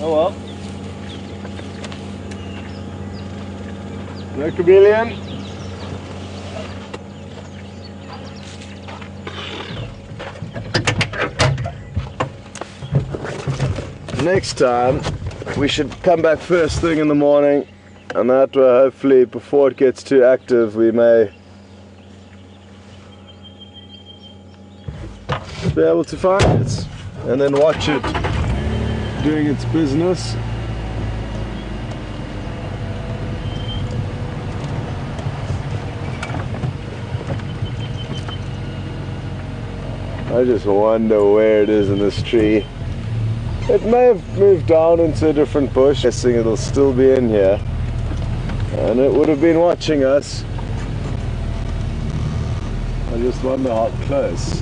Oh well. No chameleon. Next time we should come back first thing in the morning, and that way hopefully before it gets too active we may be able to find it and then watch it doing its business. I just wonder where it is in this tree. It may have moved down into a different bush. I'm guessing it'll still be in here, and it would have been watching us. I just wonder how close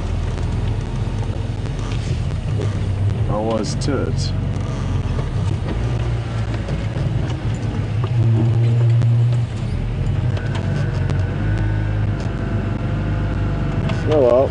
I was to it. Oh well.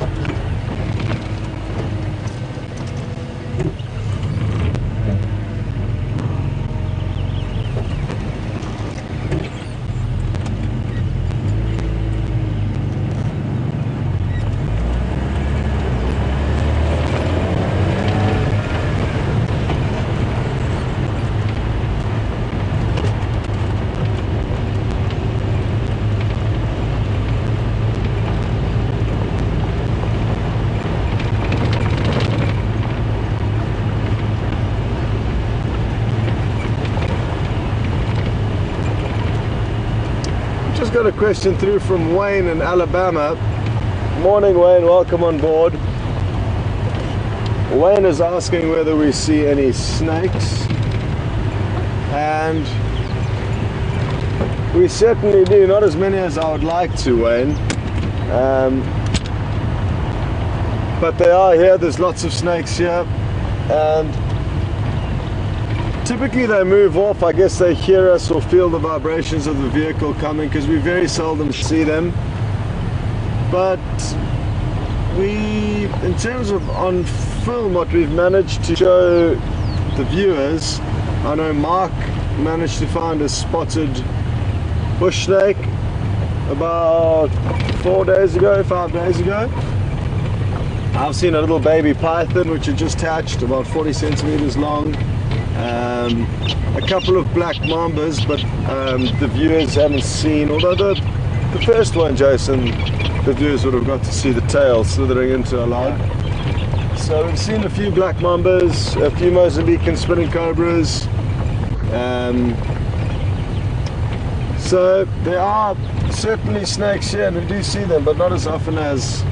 Just got a question through from Wayne in Alabama. Morning Wayne, welcome on board. Wayne is asking whether we see any snakes, and we certainly do. Not as many as I would like to, Wayne, but they are here. There's lots of snakes here, and typically they move off. I guess they hear us or feel the vibrations of the vehicle coming, because we very seldom see them. But we, in terms of on film, what we've managed to show the viewers, I know Mark managed to find a spotted bush snake about 5 days ago. I've seen a little baby python which had just hatched, about 40 centimeters long. A couple of black mambas, but the viewers haven't seen, although the first one, Jason, the viewers would have got to see the tail slithering into a log. So we've seen a few black mambas, a few Mozambican spinning cobras. So there are certainly snakes here, and we do see them, but not as often as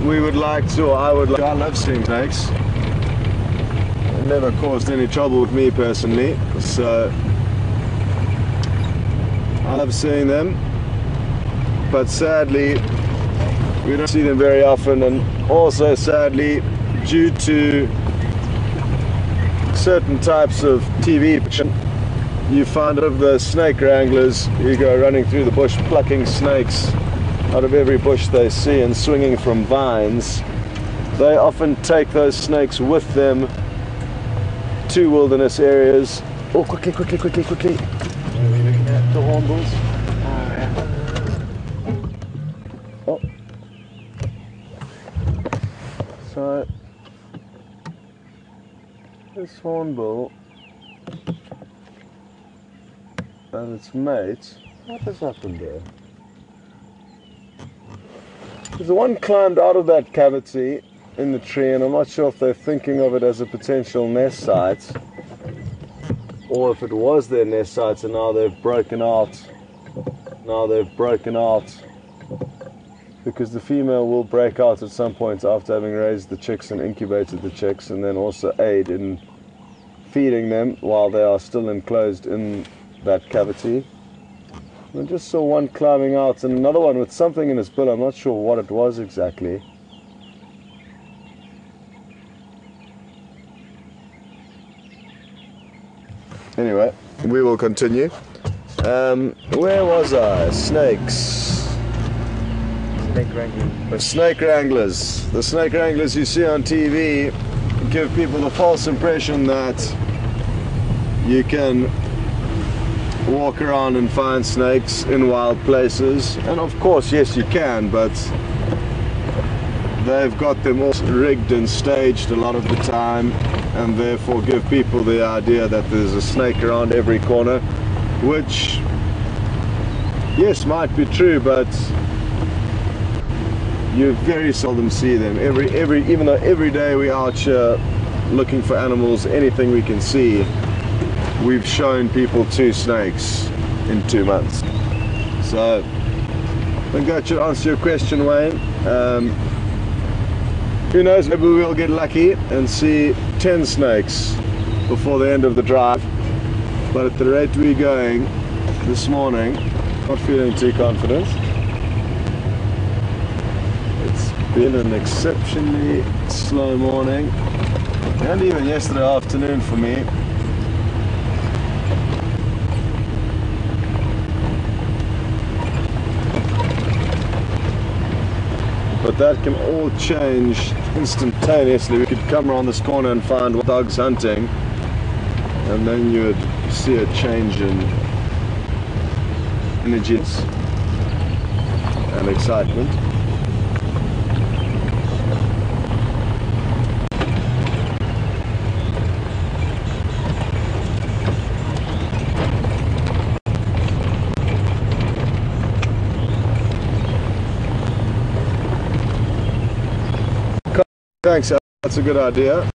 we would like to, or I would like. I love seeing snakes. Never caused any trouble with me personally, so I love seeing them, but sadly we don't see them very often, and also sadly due to certain types of TV production, you find of the snake wranglers who go running through the bush plucking snakes out of every bush they see and swinging from vines. They often take those snakes with them to wilderness areas. Oh, quickly. What are we looking at? The hornbills. Oh. So, this hornbill and its mate, what has happened there? There's one climbed out of that cavity in the tree, and I'm not sure if they're thinking of it as a potential nest site, or if it was their nest site and now they've broken out. Because the female will break out at some point after having raised the chicks and incubated the chicks, and then also aid in feeding them while they are still enclosed in that cavity. I just saw one climbing out and another one with something in his bill. I'm not sure what it was exactly. Anyway, we will continue. Where was I? Snakes. Snake wrangling. Snake wranglers. The snake wranglers you see on TV give people the false impression that you can walk around and find snakes in wild places, and of course yes you can, but they've got them all rigged and staged a lot of the time, and therefore give people the idea that there's a snake around every corner, which yes might be true, but you very seldom see them. Even though every day we're out here looking for animals, anything we can see. We've shown people 2 snakes in 2 months. So I think that should answer your question, Wayne. Who knows, maybe we'll get lucky and see 10 snakes before the end of the drive. But at the rate we're going this morning, not feeling too confident. It's been an exceptionally slow morning, and even yesterday afternoon for me. But that can all change instantaneously. We could come around this corner and find dogs hunting, and then you would see a change in energies and excitement. Thanks, Al. That's a good idea.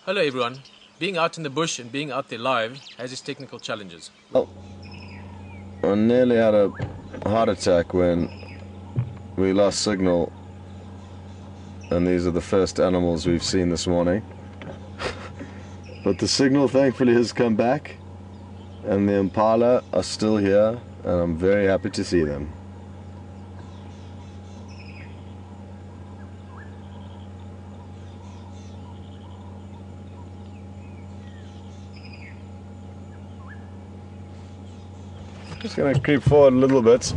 Hello everyone. Being out in the bush and being out there live has its technical challenges. Oh, I nearly had a heart attack when we lost signal, and these are the first animals we've seen this morning. But the signal thankfully has come back, and the impala are still here, and I'm very happy to see them. Just going to creep forward a little bit.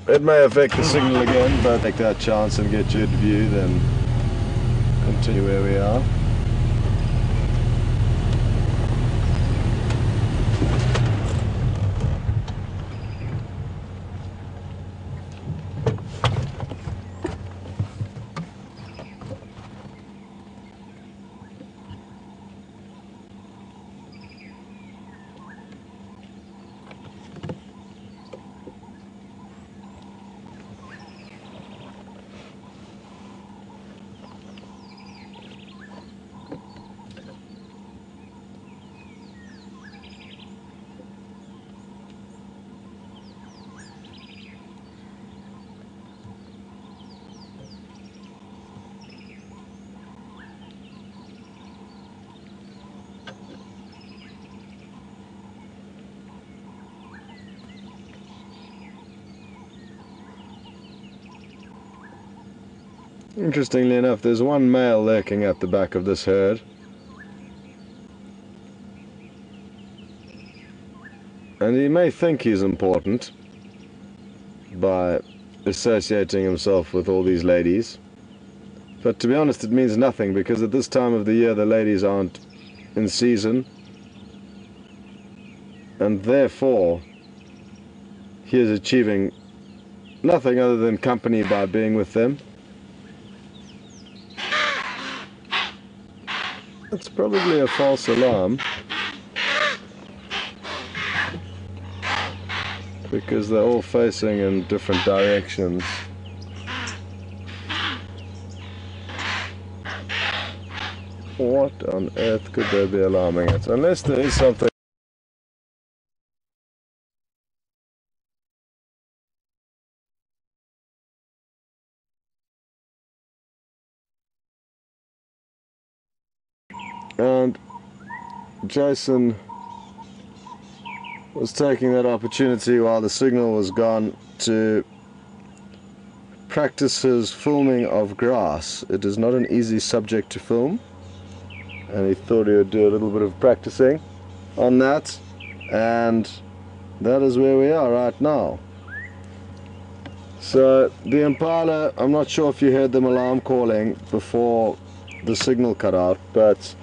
It may affect the signal again, but take that chance and get you at view, then continue where we are. Interestingly enough, there's one male lurking at the back of this herd. And he may think he's important by associating himself with all these ladies. But to be honest, it means nothing, because at this time of the year the ladies aren't in season. And therefore, he is achieving nothing other than company by being with them. It's probably a false alarm, because they're all facing in different directions. What on earth could they be alarming at? Unless there is something. And Jason was taking that opportunity while the signal was gone to practice his filming of grass. It is not an easy subject to film, and he thought he would do a little bit of practicing on that, and that is where we are right now. So the impala, I'm not sure if you heard them alarm calling before the signal cut out, but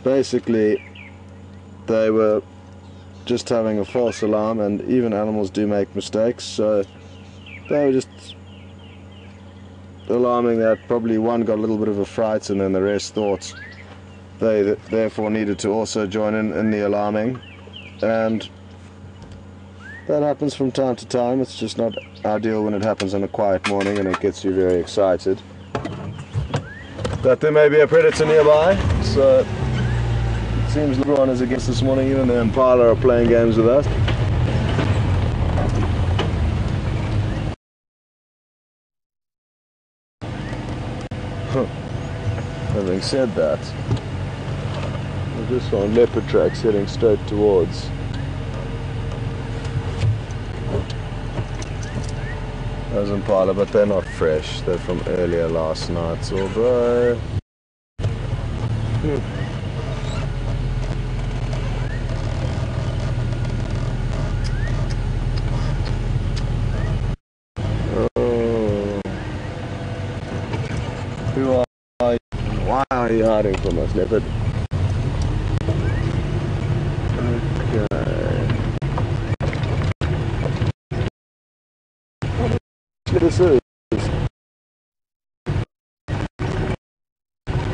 basically they were just having a false alarm, and even animals do make mistakes, so they were just alarming that. Probably one got a little bit of a fright, and then the rest thought they therefore needed to also join in the alarming, and that happens from time to time. It's just not ideal when it happens on a quiet morning and it gets you very excited that there may be a predator nearby. So it seems everyone is against this morning. Even the impala are playing games with us. Having said that, I just saw leopard tracks heading straight towards those impala, but they're not fresh. They're from earlier last night, although who are you? Why are you hiding from us, leopard? Okay. This is.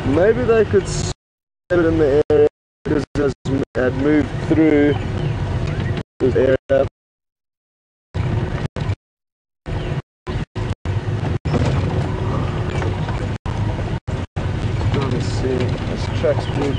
Maybe they could set it in the area because it had moved through this area. Let's see, this track's blue.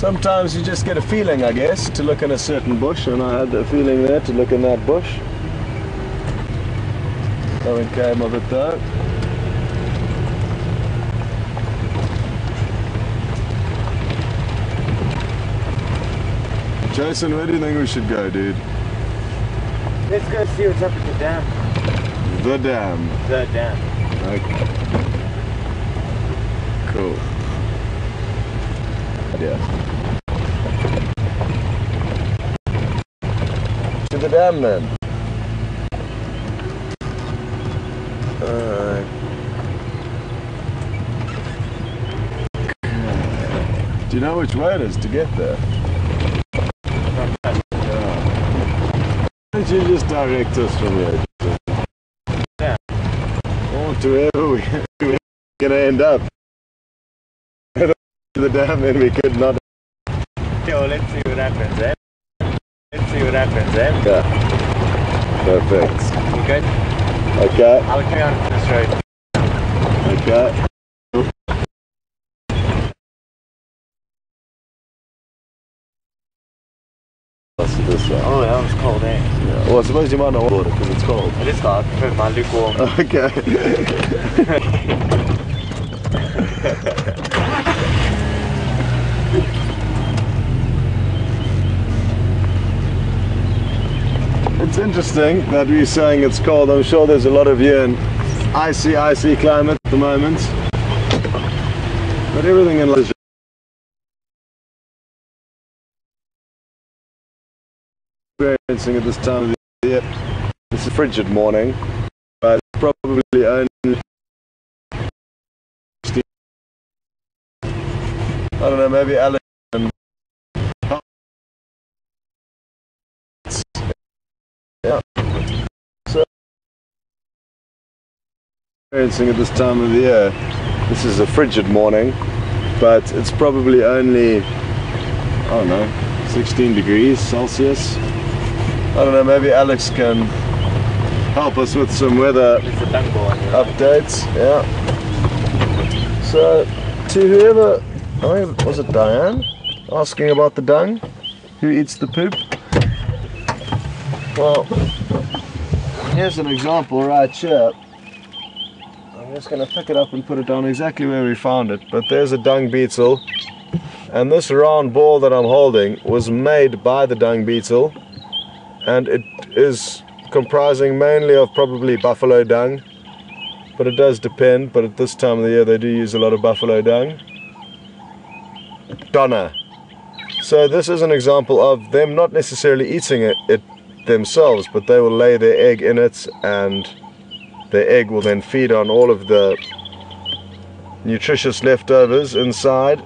Sometimes you just get a feeling, I guess, to look in a certain bush, and I had a feeling there to look in that bush. Nothing came of it though. Jason, where do you think we should go, dude? Let's go see what's up at the dam. The dam. The dam. Okay. Cool. Yeah. To the dam then. Do you know which way it is to get there? Why don't you just direct us from here? Yeah. Or to wherever we're gonna end up. To the dam, then we could not. Yo, let's see what happens, eh? Let's see what happens, eh? Yeah. Perfect. You good? Okay. I'll carry on this road. Okay. This way. Oh, that was cold, eh? Yeah. Well, I suppose you might not want it because it's cold. It is cold. I prefer my lukewarm. Okay. It's interesting that we're saying it's cold. I'm sure there's a lot of you in icy climate at the moment. But everything in life is experiencing at this time of the year. It's a frigid morning, but it's probably only 16. I don't know, maybe Alex and yeah. So experiencing at this time of the year. This is a frigid morning, but it's probably only, I don't know, 16 degrees Celsius. I don't know, maybe Alex can help us with some weather updates. Yeah. So, to whoever, I think, was it Diane, asking about the dung? Who eats the poop? Well, here's an example right here. I'm just going to pick it up and put it down exactly where we found it. But there's a dung beetle, and this round ball that I'm holding was made by the dung beetle, and it is comprising mainly of probably buffalo dung, but it does depend. But at this time of the year they do use a lot of buffalo dung. Donna. So this is an example of them not necessarily eating it themselves, but they will lay their egg in it, and their egg will then feed on all of the nutritious leftovers inside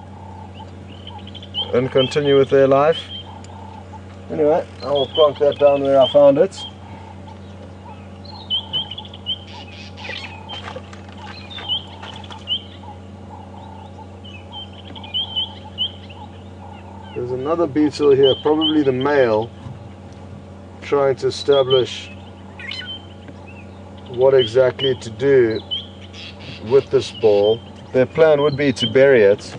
and continue with their life. Anyway, I will plonk that down where I found it. There's another beetle here, probably the male, trying to establish what exactly to do with this ball. Their plan would be to bury it,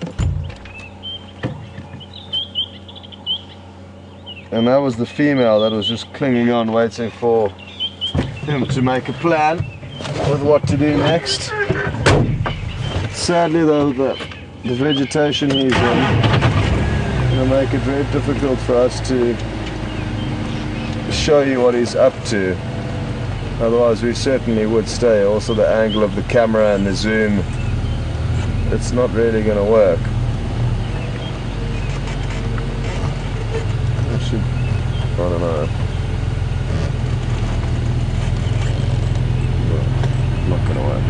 and that was the female that was just clinging on, waiting for him to make a plan with what to do next. Sadly though, the vegetation he's in will make it very difficult for us to show you what he's up to. Otherwise we certainly would stay. Also the angle of the camera and the zoom, it's not really going to work. I don't know. No, not going to work.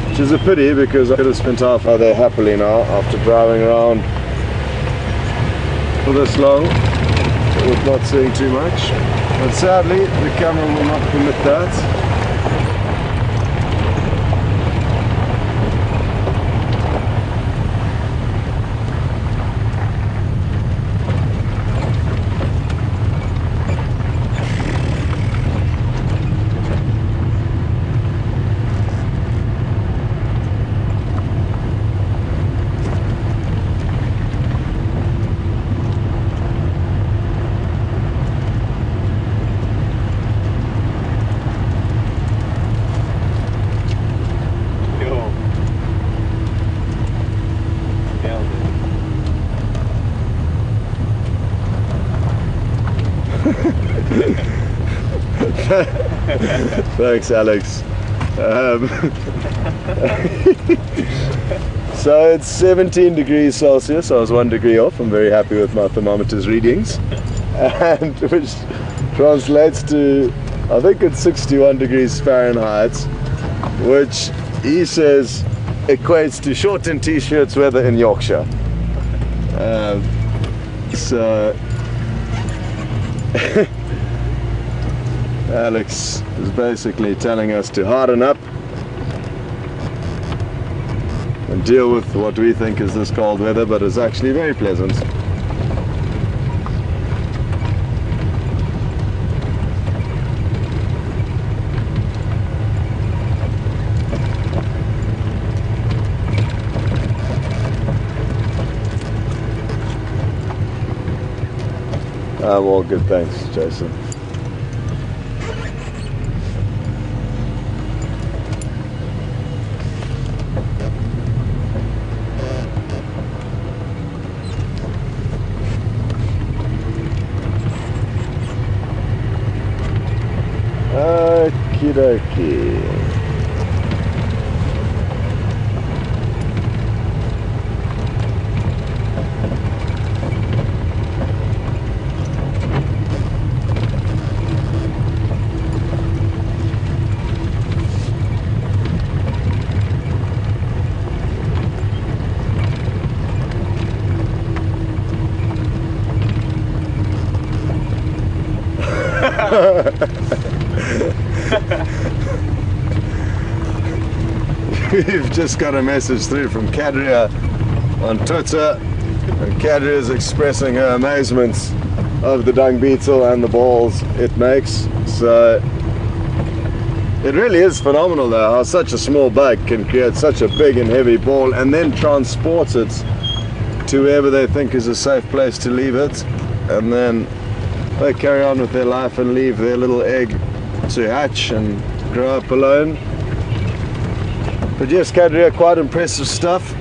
Which is a pity, because I could have spent half hour there happily now after driving around for this long with not seeing too much. But sadly, the camera will not permit that. Thanks, Alex. So it's 17 degrees Celsius. I was 1 degree off. I'm very happy with my thermometer's readings, and which translates to, I think it's 61 degrees Fahrenheit, which he says equates to shortened t-shirts weather in Yorkshire. So Alex is basically telling us to harden up and deal with what we think is this cold weather, but it's actually very pleasant. I'm all good, thanks, Jason. Okie dokie. We've just got a message through from Kadria on Twitter, and Kadria is expressing her amazement of the dung beetle and the balls it makes. So it really is phenomenal though, how such a small bug can create such a big and heavy ball and then transport it to wherever they think is a safe place to leave it, and then they carry on with their life and leave their little egg to hatch and grow up alone. But yes, Kadria, quite impressive stuff.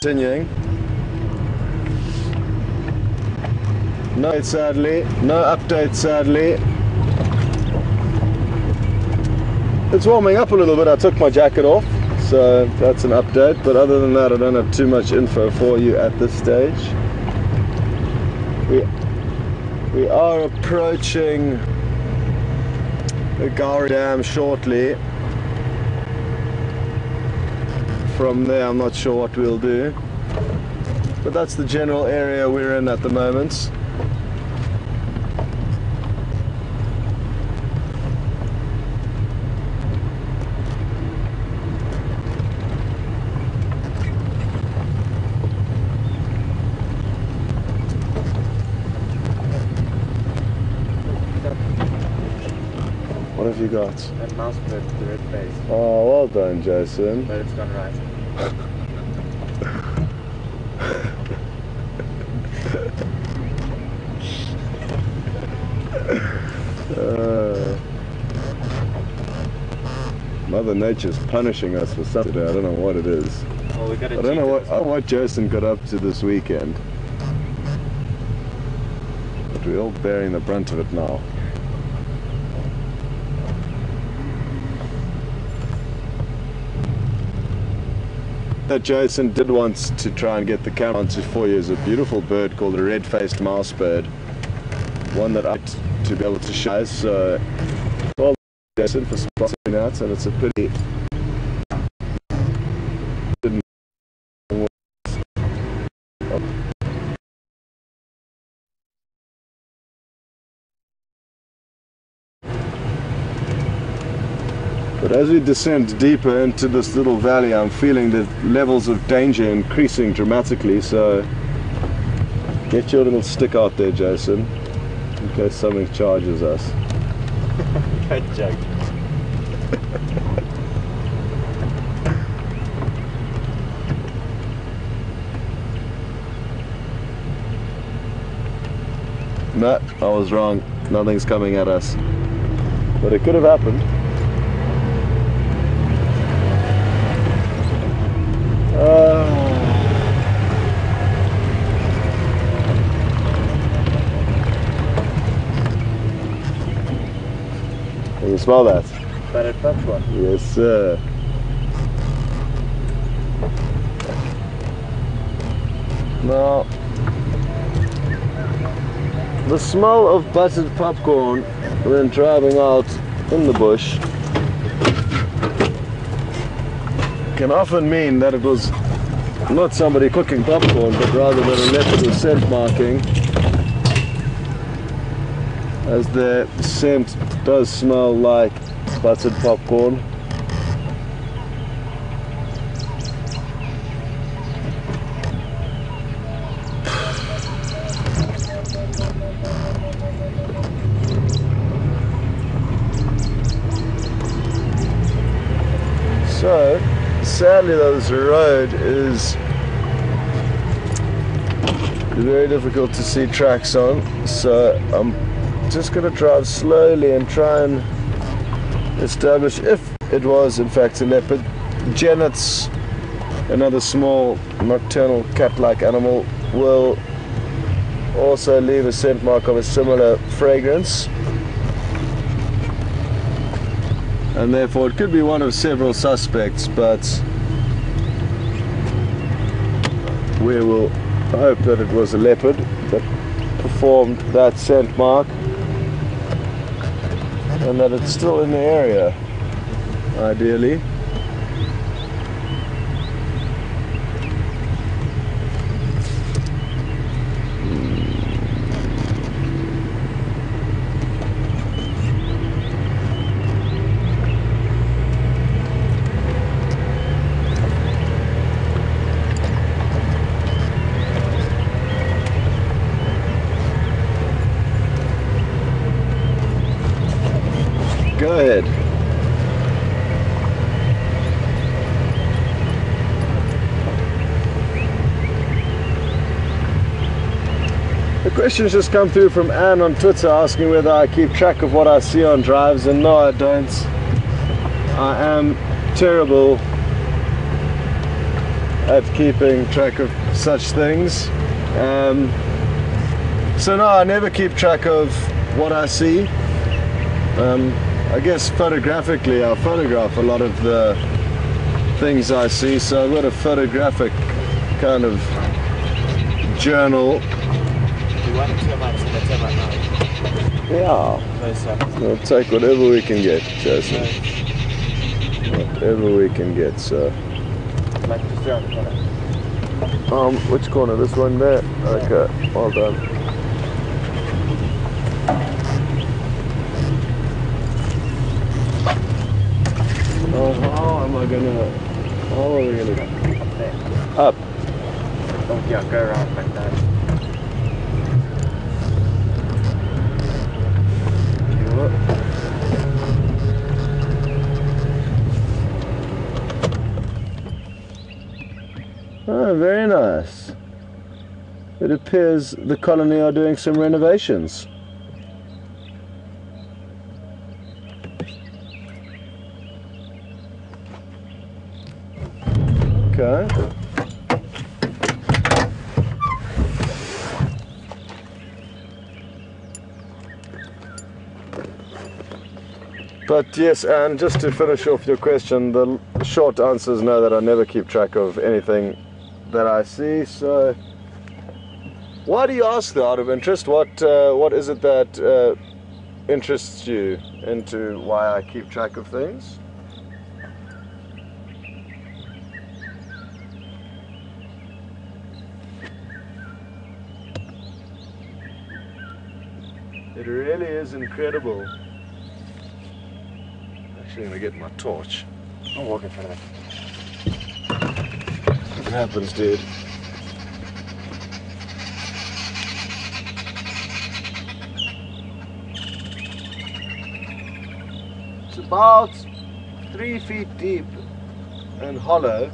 Continuing. No update sadly. It's warming up a little bit. I took my jacket off, so that's an update, but other than that I don't have too much info for you at this stage. We are approaching the Gowrie Dam shortly. From there I'm not sure what we'll do, but that's the general area we're in at the moment. What have you got? That mouse bird with the red face. Oh, well done, Jason. But it's gone right. Mother Nature's punishing us for something today. I don't know what it is. Well, we gotta I don't know cheat what Jason got up to this weekend. But we're all bearing the brunt of it now. That Jason did want to try and get the camera onto for you is a beautiful bird called a red-faced mouse bird. One that I like to be able to show. So, well, Jason, for sponsoring that, and it's a pretty. But as we descend deeper into this little valley, I'm feeling the levels of danger increasing dramatically, so get your little stick out there, Jason, in case something charges us. Good joke. No, I was wrong. Nothing's coming at us. But it could have happened. Can you smell that? Battered popcorn. Yes, sir. Now, the smell of buttered popcorn when driving out in the bush can often mean that it was not somebody cooking popcorn, but rather that a leopard was scent marking, as the scent does smell like buttered popcorn. So, sadly though, this road is very difficult to see tracks on, so I'm just going to drive slowly and try and establish if it was in fact a leopard. Genets, another small nocturnal cat-like animal, will also leave a scent mark of a similar fragrance, and therefore it could be one of several suspects, but we will hope that it was a leopard that performed that scent mark and that it's still in the area, ideally. Go ahead. The questions just come through from Anne on Twitter asking whether I keep track of what I see on drives, and no, I don't. I am terrible at keeping track of such things. So no, I never keep track of what I see. I guess photographically I photograph a lot of the things I see, so I've got a photographic kind of journal. You want too much in the timber now? Yeah, we'll take whatever we can get, Jason. Whatever we can get, so. Like just around the corner. Which corner? This one there? Okay, well done. Oh, how am I gonna? How are we gonna? Up there. Up. Oh yeah, go around like that. You what? Oh, very nice. It appears the colony are doing some renovations. Okay. But yes, and just to finish off your question, the short answer is no, that I never keep track of anything that I see. So, why do you ask though, out of interest? What is it that interests you into why I keep track of things? It really is incredible. Actually, I'm gonna get my torch. I'll walk in front of it. It happens, dude. It's about 3 feet deep and hollow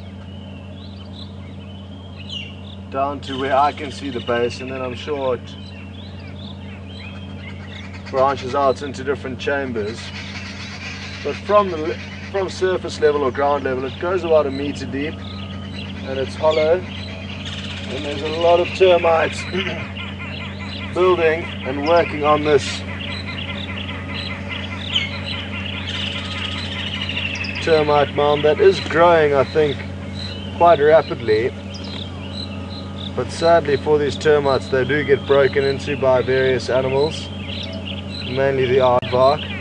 down to where I can see the base, and then I'm sure it branches out into different chambers. But from surface level or ground level, it goes about 1 meter deep, and it's hollow, and there's a lot of termites building and working on this termite mound that is growing, I think, quite rapidly. But sadly for these termites, they do get broken into by various animals, mainly the aardvark.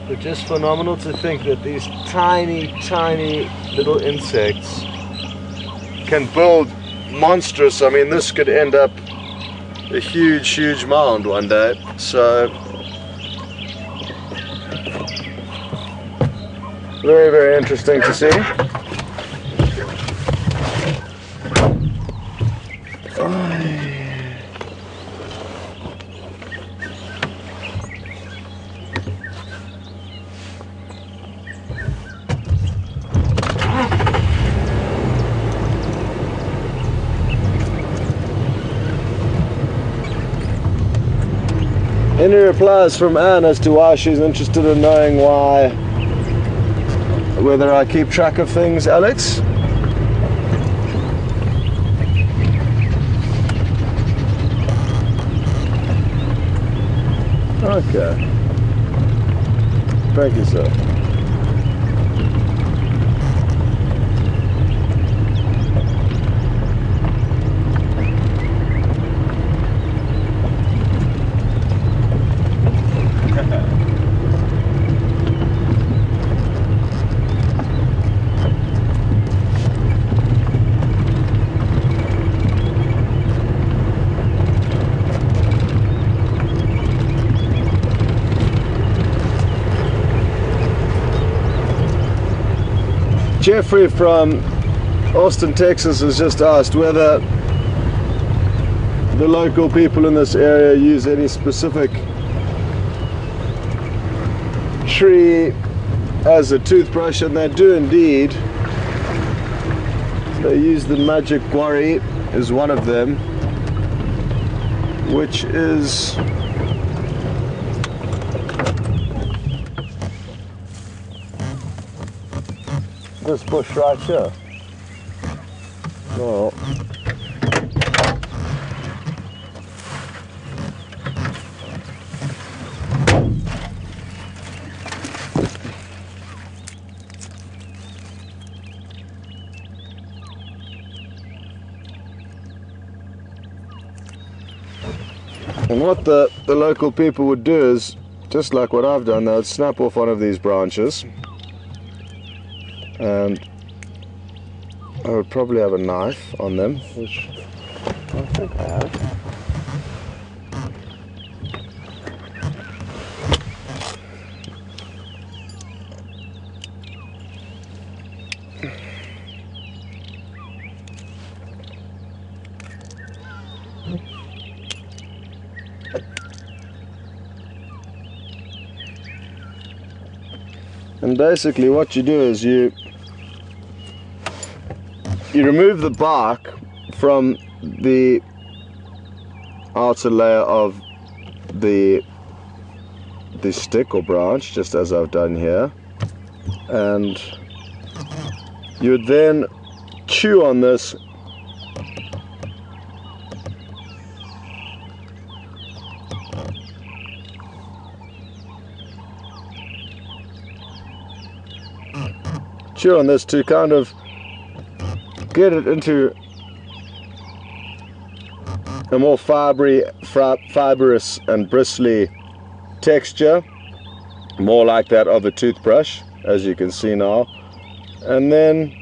But just phenomenal to think that these tiny little insects can build monstrous, I mean, this could end up a huge mound one day. So very interesting to see. Any replies from Anne as to why she's interested in knowing whether I keep track of things, Alex? Okay. Thank you, sir. Jeffrey from Austin, Texas has just asked whether the local people in this area use any specific tree as a toothbrush, and they do indeed. They use the magic quarry as one of them, which is this bush right here. Well, and what the local people would do is, just like what I've done, they would snap off one of these branches, and I would probably have a knife on them, which I think I have. And basically what you do is you you remove the bark from the outer layer of the stick or branch, just as I've done here, and you would then chew on this to kind of get it into a more fibrous and bristly texture, more like that of a toothbrush, as you can see now. And then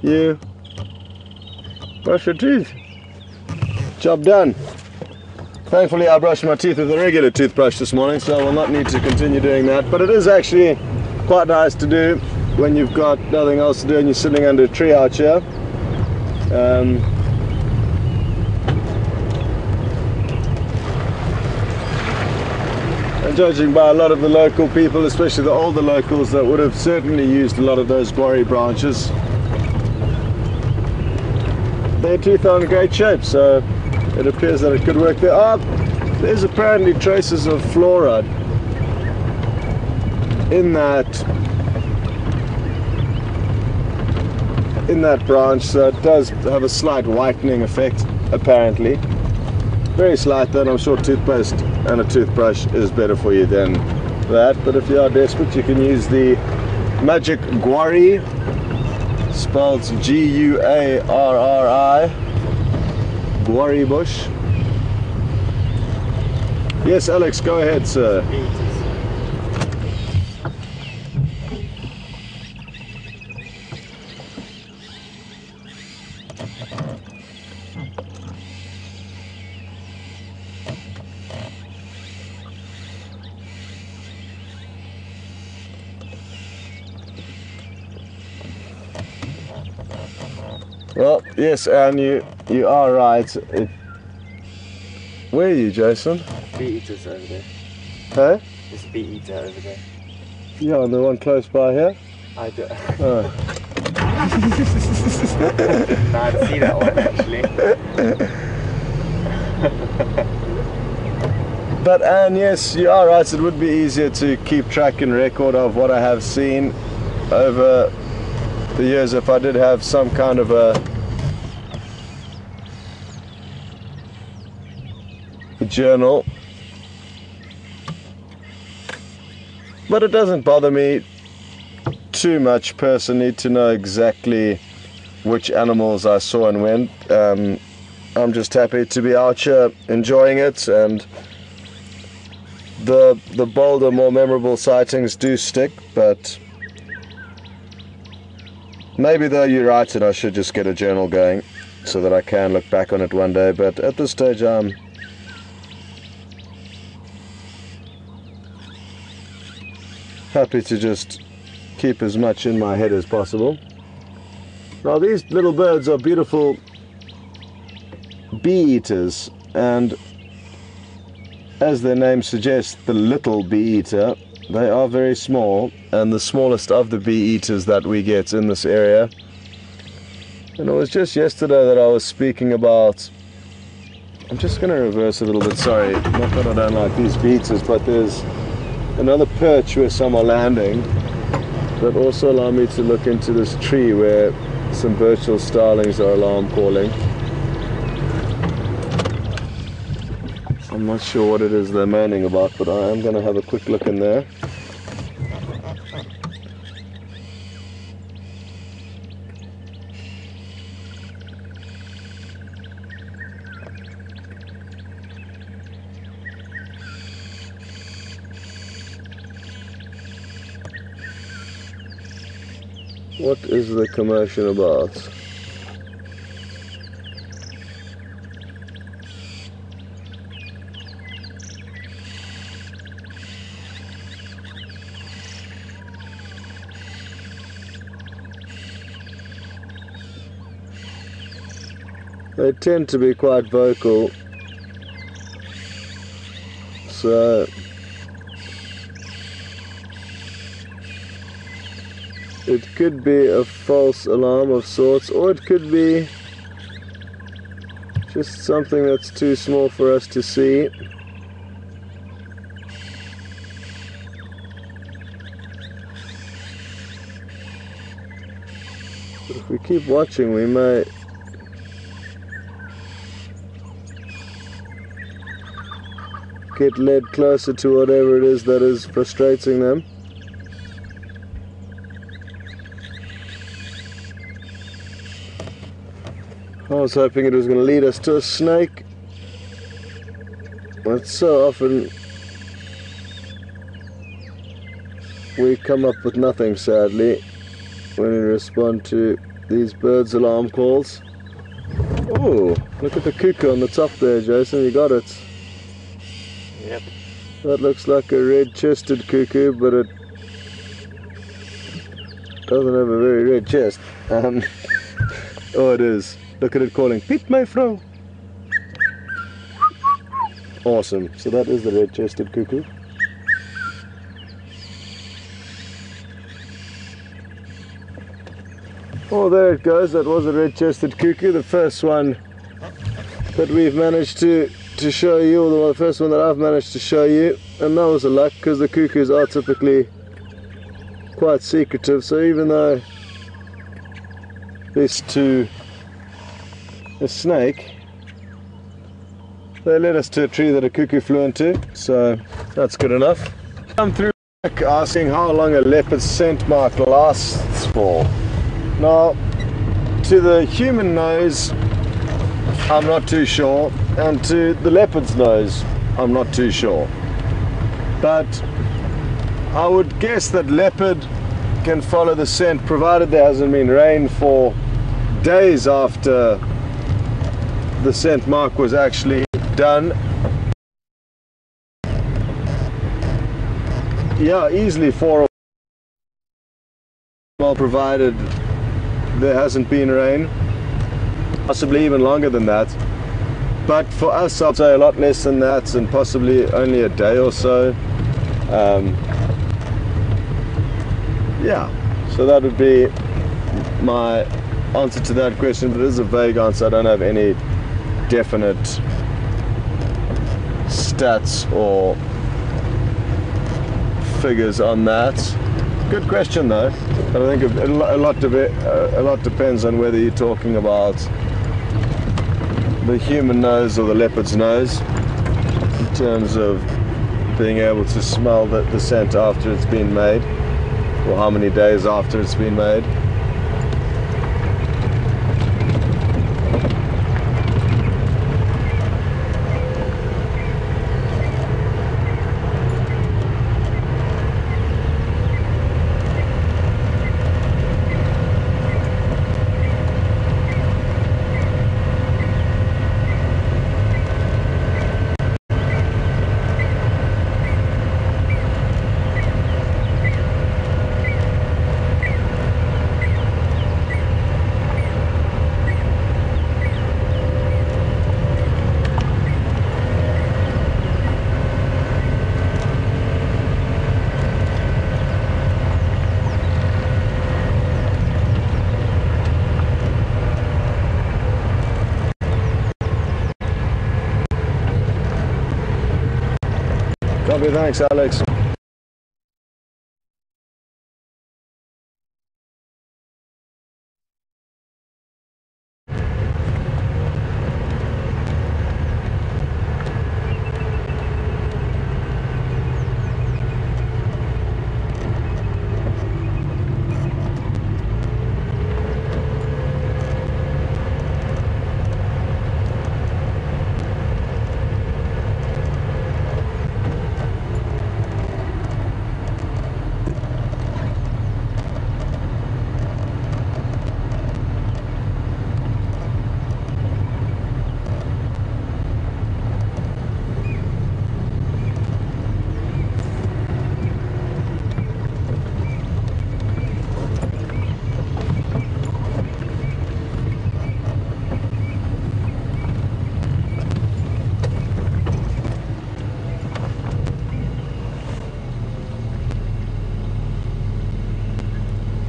you brush your teeth. Job done. Thankfully I brushed my teeth with a regular toothbrush this morning, so I will not need to continue doing that, but it is actually quite nice to do when you've got nothing else to do and you're sitting under a tree out here. And judging by a lot of the local people, especially the older locals, that would have certainly used a lot of those guarri branches, their teeth are in great shape, so it appears that it could work. There's apparently traces of fluoride in that branch, so it does have a slight whitening effect, apparently. Very slight, though, and I'm sure toothpaste and a toothbrush is better for you than that. But if you are desperate, you can use the magic guarri, spelled G-U-A-R-R-I, guarri bush. Yes, Alex, go ahead, sir. Well, yes, and you are right. Where are you, Jason? Bee eaters over there. Hey? There's a bee eater over there. Yeah, and the one close by here? I do. Oh. No, I'd see that one actually. But Anne, yes, you are right. It would be easier to keep track and record of what I have seen over the years if I did have some kind of a journal. But it doesn't bother me too much personally to know exactly which animals I saw and when. I'm just happy to be out here enjoying it, and the bolder, more memorable sightings do stick. But maybe, though, you're right, and I should just get a journal going so that I can look back on it one day. But at this stage I'm happy to just keep as much in my head as possible. Now, these little birds are beautiful bee eaters, and as their name suggests, the little bee eater, they are very small, and the smallest of the bee eaters that we get in this area. And it was just yesterday that I was speaking about, I'm just going to reverse a little bit, sorry, not that I don't like these bee eaters, but there's another perch where some are landing that also allow me to look into this tree where some Birchall starlings are alarm calling. I'm not sure what it is they're moaning about, but I am going to have a quick look in there. What is the commotion about? They tend to be quite vocal, so It could be a false alarm of sorts, or it could be just something that's too small for us to see. But if we keep watching, we may get led closer to whatever it is that is frustrating them. I was hoping it was going to lead us to a snake. But so often we come up with nothing, sadly, when we respond to these birds' alarm calls. Oh, look at the cuckoo on the top there, Jason, you got it. Yep. That looks like a red-chested cuckoo, but it doesn't have a very red chest. Oh, it is. Look at it calling, Piet my vrouw. Awesome, so that is the red-chested cuckoo. Oh, there it goes, that was a red-chested cuckoo, the first one that we've managed to show you, or the first one that I've managed to show you, and that was a luck, because the cuckoos are typically quite secretive, so even though this to a snake, they led us to a tree that a cuckoo flew into, so that's good enough. Come through asking how long a leopard's scent mark lasts for. Now, to the human nose, I'm not too sure, and to the leopard's nose, I'm not too sure. But I would guess that leopard can follow the scent provided there hasn't been rain for days after the scent mark was actually done. Yeah, easily 4 well, provided there hasn't been rain, possibly even longer than that. But for us, I'd say a lot less than that, and possibly only a day or so. Yeah, so that would be my answer to that question, but it is a vague answer. I don't have any definite stats or figures on that. Good question though. But I think a lot depends on whether you're talking about the human nose or the leopard's nose in terms of being able to smell the scent after it's been made, or how many days after it's been made. Copy, thanks Alex.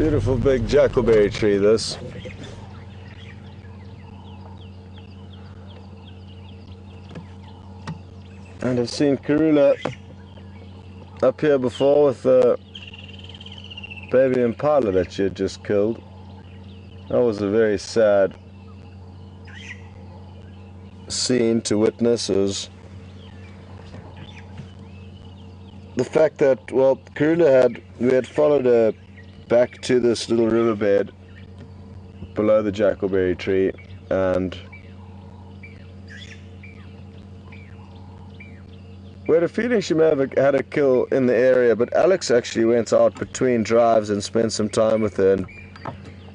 Beautiful big jackalberry tree, this. And I've seen Karula up here before with the baby impala that she had just killed. That was a very sad scene to witness. It was the fact that, well, Karula we had followed her back to this little riverbed below the jackalberry tree, and we had a feeling she may have had a kill in the area, but Alex actually went out between drives and spent some time with her, and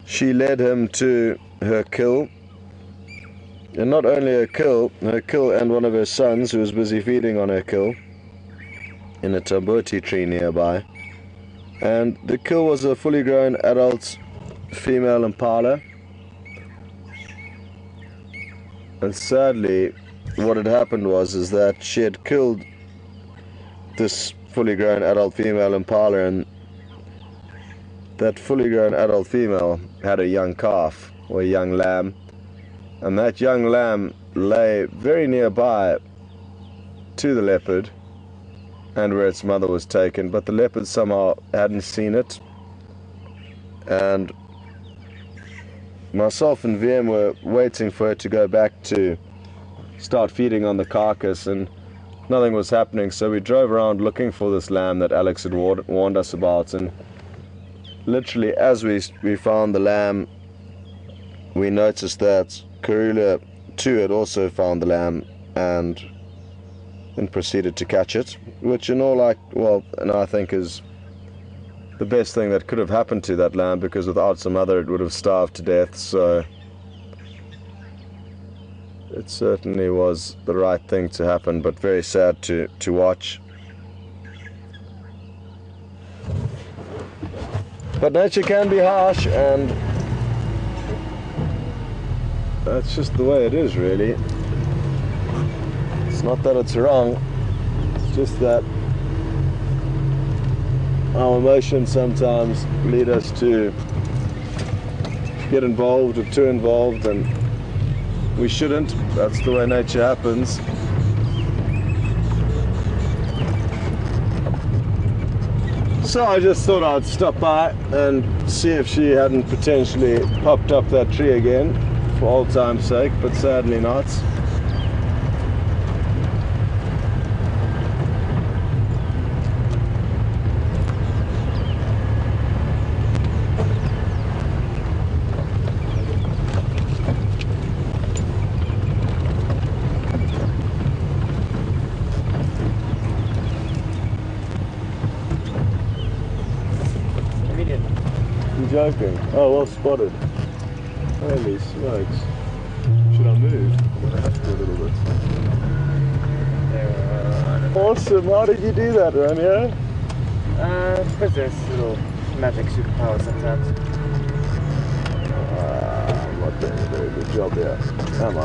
she led him to her kill. And not only her kill and one of her sons who was busy feeding on her kill in a tamboti tree nearby. And the kill was a fully grown adult female impala. And sadly, what had happened is that she had killed this fully grown adult female impala, and that fully grown adult female had a young calf or a young lamb, and that young lamb lay very nearby to the leopard and where its mother was taken, but the leopard somehow hadn't seen it, and myself and VM were waiting for her to go back to start feeding on the carcass, and nothing was happening. So we drove around looking for this lamb that Alex had warned us about, and literally as we found the lamb, we noticed that Karula too had also found the lamb and then proceeded to catch it, which and I think is the best thing that could have happened to that lamb, because without some mother it would have starved to death. So it certainly was the right thing to happen, but very sad to watch. But nature can be harsh, and that's just the way it is, really. It's not that it's wrong, it's just that our emotions sometimes lead us to get involved or too involved, and we shouldn't. That's the way nature happens. So I just thought I'd stop by and see if she hadn't potentially popped up that tree again, for old time's sake, but sadly not. Joking. Oh, well spotted. Holy smokes. Should I move? I'm gonna have to a little bit. Awesome. How did you do that, Romeo? Because there's little magic superpower sometimes. I'm not doing a very good job here, am I?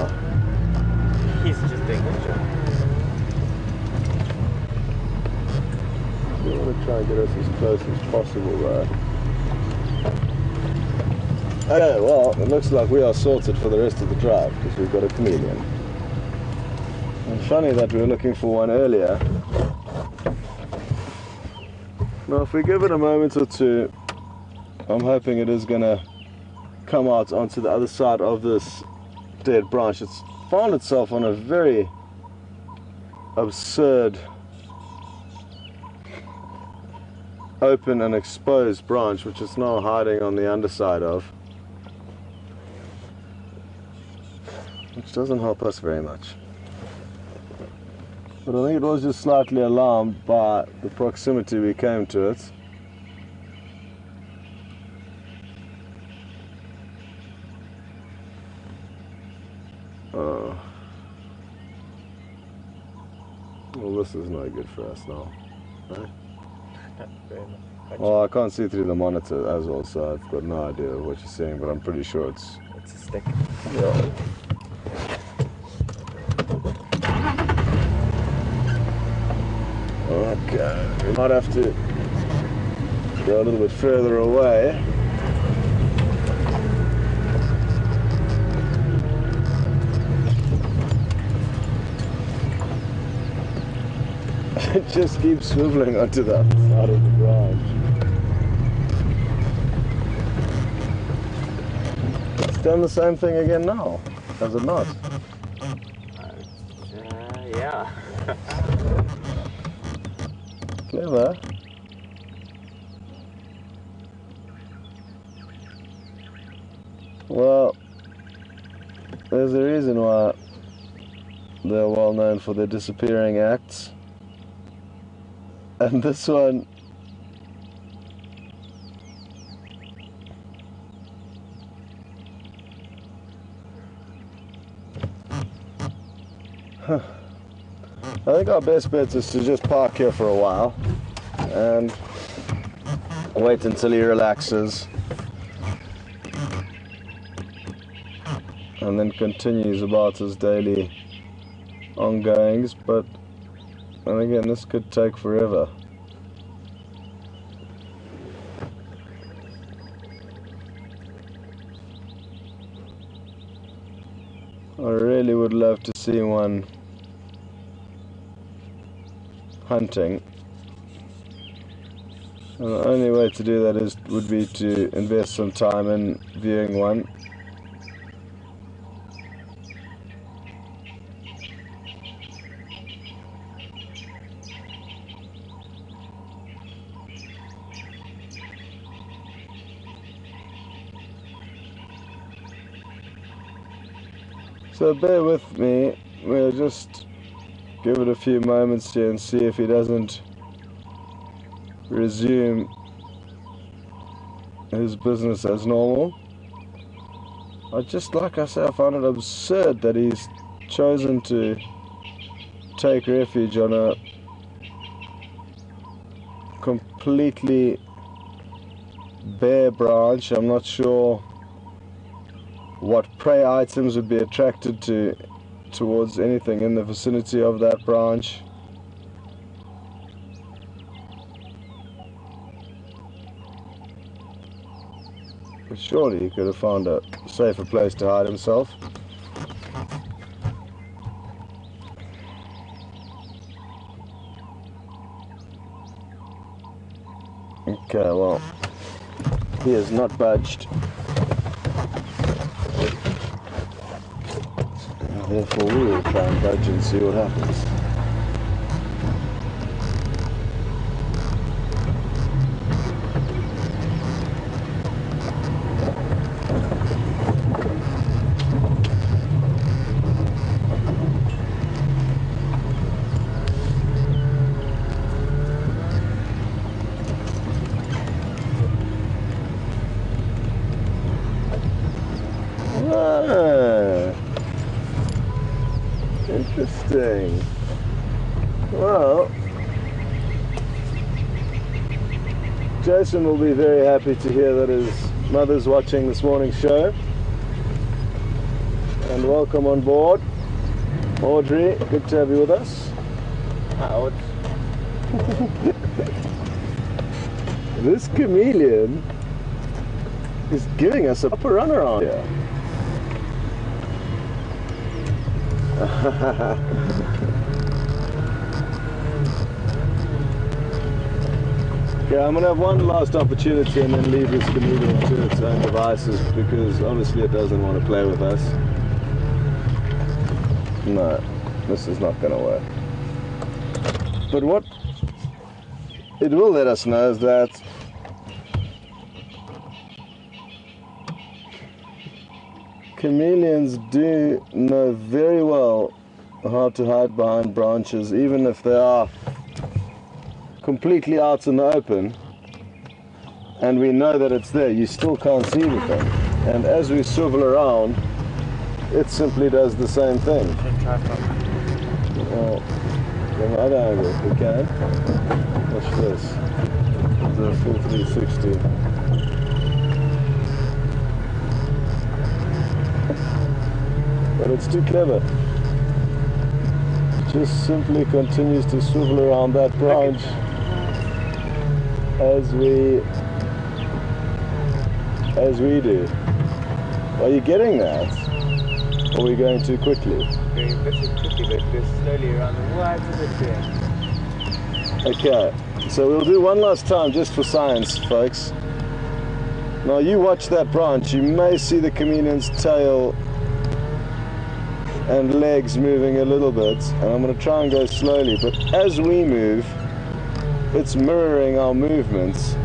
He's just doing a good job. We want to try and get us as close as possible though. Okay, well, it looks like we are sorted for the rest of the drive because we've got a chameleon. And funny that we were looking for one earlier. Now, if we give it a moment or two, I'm hoping it is going to come out onto the other side of this dead branch. It's found itself on a very absurd, open and exposed branch, which it's now hiding on the underside of, which doesn't help us very much. But I think it was just slightly alarmed by the proximity we came to it. Oh. Well, this is no good for us now. Right? Not very much. Well, I can't see through the monitor as well, so I've got no idea of what you're saying, but I'm pretty sure it's It's a stick. yeah. Okay, we might have to go a little bit further away. it just keeps swiveling onto the other side of the branch. It's done the same thing again now, has it not? Yeah. Clever. Well, there's a reason why they're well known for their disappearing acts. And this one, I think our best bet is to just park here for a while and wait until he relaxes and then continues about his daily ongoings. But and again, this could take forever. I really would love to see one hunting. And the only way to do that would be to invest some time in viewing one. So bear with me, we'll just give it a few moments here and see if he doesn't resume his business as normal. Like I said, I found it absurd that he's chosen to take refuge on a completely bare branch. I'm not sure what prey items would be attracted towards anything in the vicinity of that branch. But surely he could have found a safer place to hide himself. Okay, well, he has not budged. Therefore we will try and budge and see what happens. Interesting. Well, Jason will be very happy to hear that his mother's watching this morning's show. And welcome on board. Audrey, good to have you with us. Out. This chameleon is giving us a proper run around here. Yeah, I'm gonna have one last opportunity and then leave this chameleon to its own devices, because obviously it doesn't want to play with us. No, this is not gonna work. But what it will let us know is that chameleons do know very well how to hide behind branches, even if they are completely out in the open and we know that it's there. You still can't see anything, and as we swivel around it simply does the same thing. Well, from the other angle if we can. Watch this. The full 360. But it's too clever. Just simply continues to swivel around that branch as we do. Are you getting that? Or are we going too quickly? Going a bit too quickly, but go slowly around. What is it doing? Okay, so we'll do one last time just for science, folks. Now you watch that branch, you may see the chameleon's tail and legs moving a little bit, and I'm going to try and go slowly, but as we move, it's mirroring our movements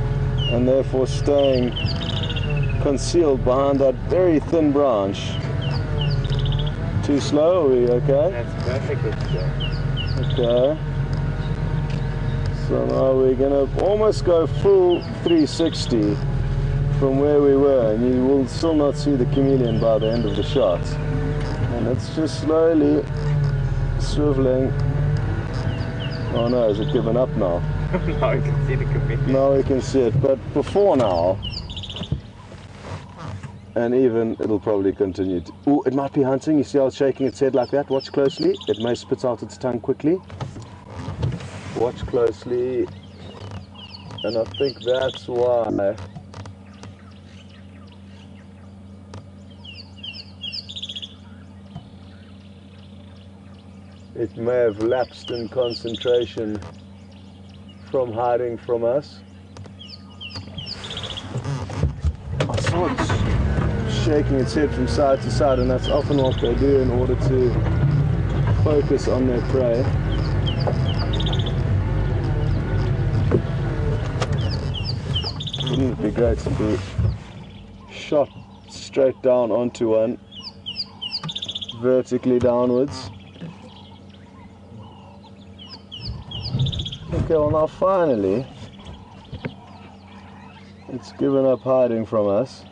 and therefore staying concealed behind that very thin branch. Too slow, are we okay? That's perfectly good. Okay. So now we're going to almost go full 360 from where we were, and you will still not see the chameleon by the end of the shot. And it's just slowly swiveling. Oh no, is it given up now? Now we can see the chameleon. Now we can see it, but before now, and even it'll probably continue to... Oh, it might be hunting. You see how it's shaking its head like that? Watch closely. It may spit out its tongue quickly. Watch closely. And I think that's why it may have lapsed in concentration from hiding from us. I saw it shaking its head from side to side, and that's often what they do in order to focus on their prey. Wouldn't it be great to be shot straight down onto one, vertically downwards? Okay, well now finally it's given up hiding from us.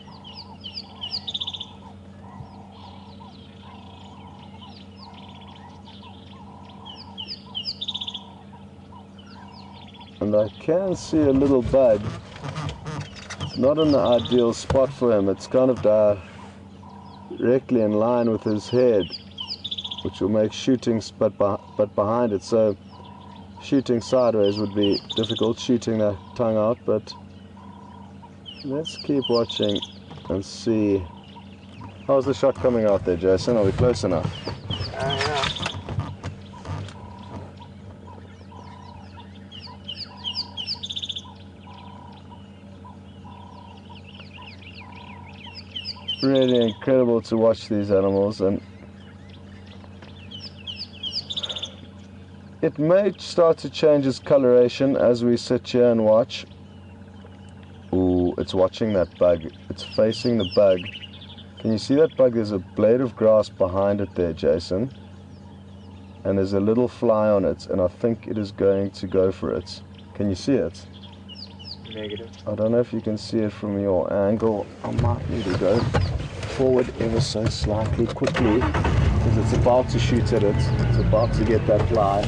And I can see a little bug. It's not in the ideal spot for him. It's kind of directly in line with his head, which will make shooting but behind it. So shooting sideways would be difficult, shooting the tongue out, but let's keep watching and see. How's the shot coming out there, Jason? Are we close enough? Yeah. Really incredible to watch these animals, and it may start to change its coloration as we sit here and watch. Ooh, it's watching that bug. It's facing the bug. Can you see that bug? There's a blade of grass behind it there, Jason. And there's a little fly on it, and I think it is going to go for it. Can you see it? Negative. I don't know if you can see it from your angle. I might need to go forward ever so slightly quickly, because it's about to shoot at it. It's about to get that fly.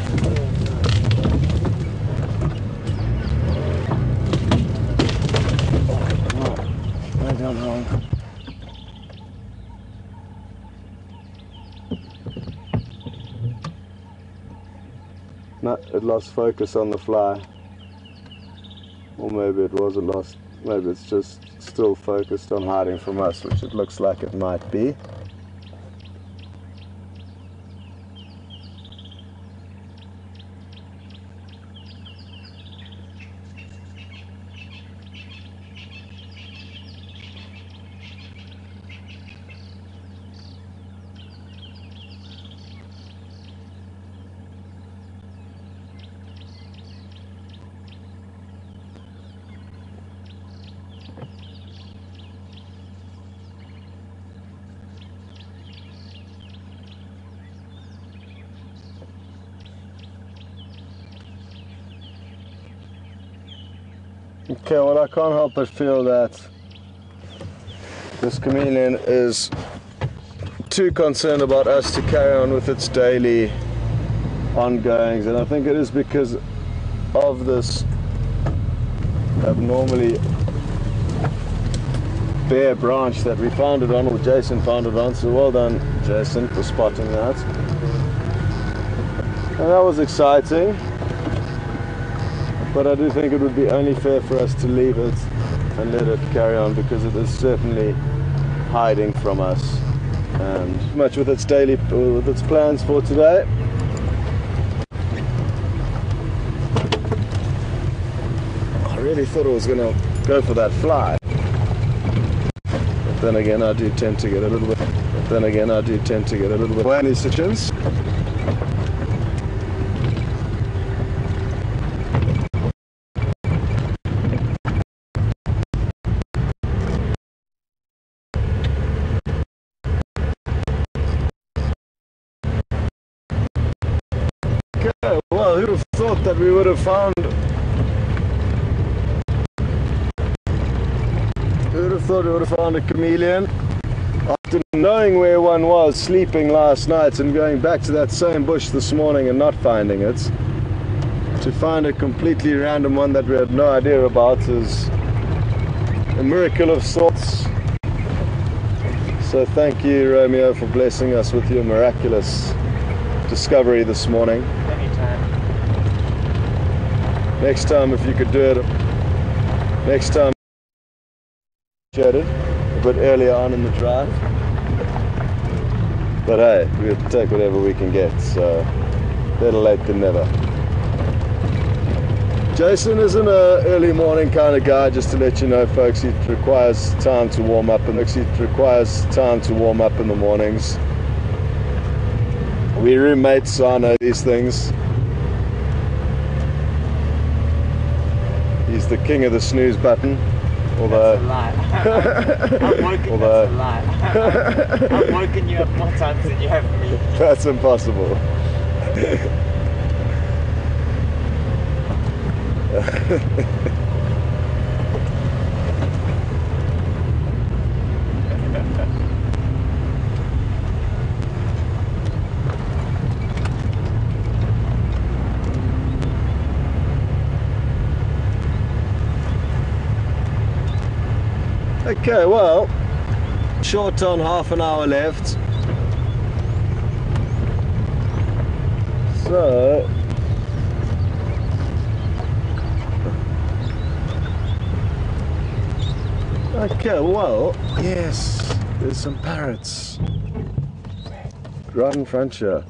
Right down wrong. No, it lost focus on the fly. Or maybe it wasn't lost. Maybe it's just still focused on hiding from us, which it looks like it might be. Okay, well, I can't help but feel that this chameleon is too concerned about us to carry on with its daily ongoings, and I think it is because of this abnormally bare branch that we found it on, or Jason found it on, so well done, Jason, for spotting that. And that was exciting. But I do think it would be only fair for us to leave it and let it carry on, because it is certainly hiding from us. And much with its plans for today. really thought it was going to go for that fly. But then again, I do tend to get a little bit. Away in these situations. Okay, well, who'd have thought that we would have found a chameleon after knowing where one was sleeping last night and going back to that same bush this morning and not finding it. To find a completely random one that we had no idea about is a miracle of sorts. So thank you, Romeo, for blessing us with your miraculous discovery this morning. Anytime. Next time, if you could do it, a bit earlier on in the drive. But hey, we'll take whatever we can get, so better late than never. Jason isn't an early morning kind of guy, just to let you know, folks. It requires time to warm up, and in the mornings. We roommates, so I know these things. He's the king of the snooze button. Although, that's a lie. I'm woken, although, that's a lie. I've woken you up more times than you have me. That's impossible. Okay, well, short on half an hour left. So, okay, well, yes, there's some parrots right in front here.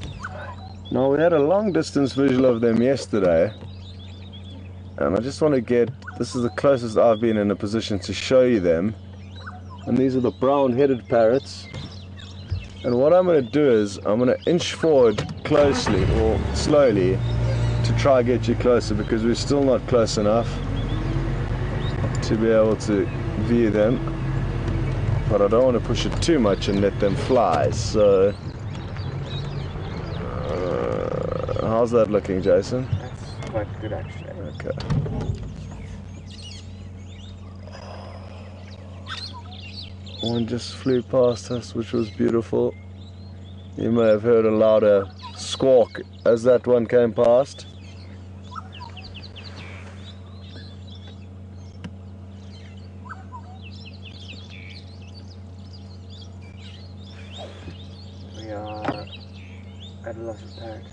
Now, we had a long distance visual of them yesterday, and I just want to get, this is the closest I've been in a position to show you them. And these are the brown-headed parrots. And what I'm going to do is I'm going to inch forward closely or slowly to try get you closer, because we're still not close enough to be able to view them. But I don't want to push it too much and let them fly. So how's that looking, Jason? That's quite good, actually. Okay. One just flew past us, which was beautiful. You may have heard a louder squawk as that one came past. We are at a loss of parrots.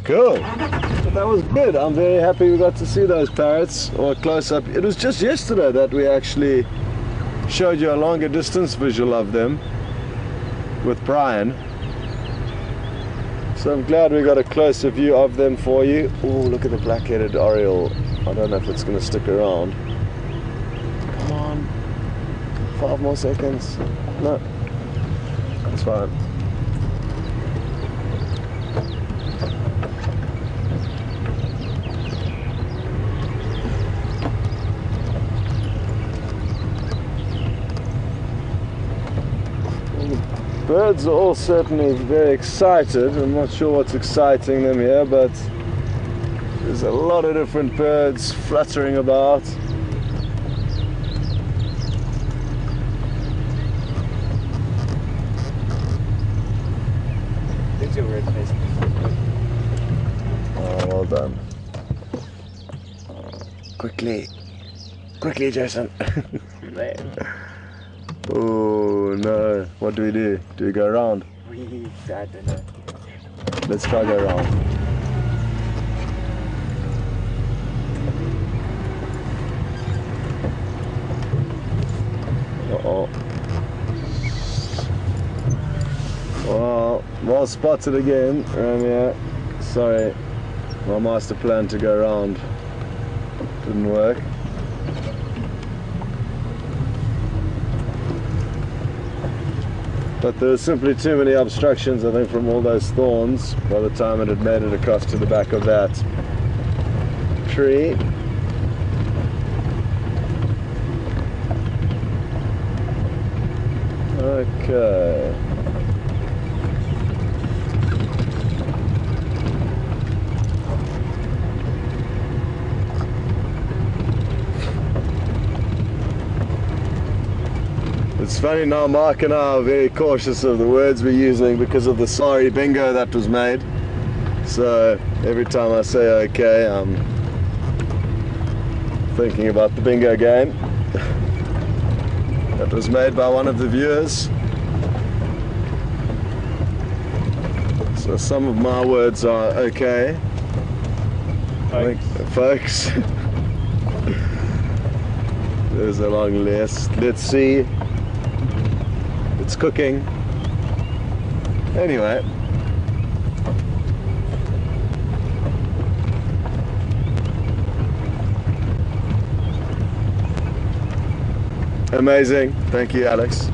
Cool. But that was good. I'm very happy we got to see those parrots, or close up. It was just yesterday that we actually showed you a longer distance visual of them with Brian. So I'm glad we got a closer view of them for you. Oh, look at the black-headed oriole. I don't know if it's going to stick around. Come on. 5 more seconds. No. That's fine. Birds are all certainly very excited. I'm not sure what's exciting them here, but there's a lot of different birds fluttering about. Did your red face? Oh, well done. Quickly, Jason. Oh no, what do we do? Do we go around? I don't know. Let's try go around. Uh-oh. Well spotted again, Romeo. Sorry. My master plan to go around didn't work. But there were simply too many obstructions, I think, from all those thorns by the time it had made it across to the back of that tree. Okay. It's funny now, Mark and I are very cautious of the words we're using because of the sorry bingo that was made. So every time I say okay, I'm thinking about the bingo game that was made by one of the viewers. So some of my words are okay. Folks. There's a long list. Let's see. It's cooking. Anyway. Amazing. Thank you, Alex.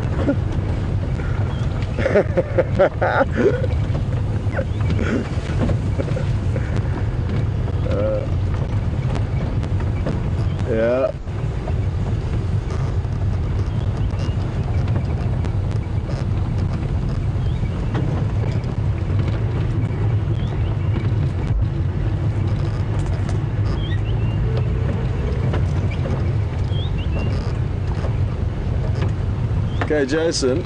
Yeah. Okay, Jason,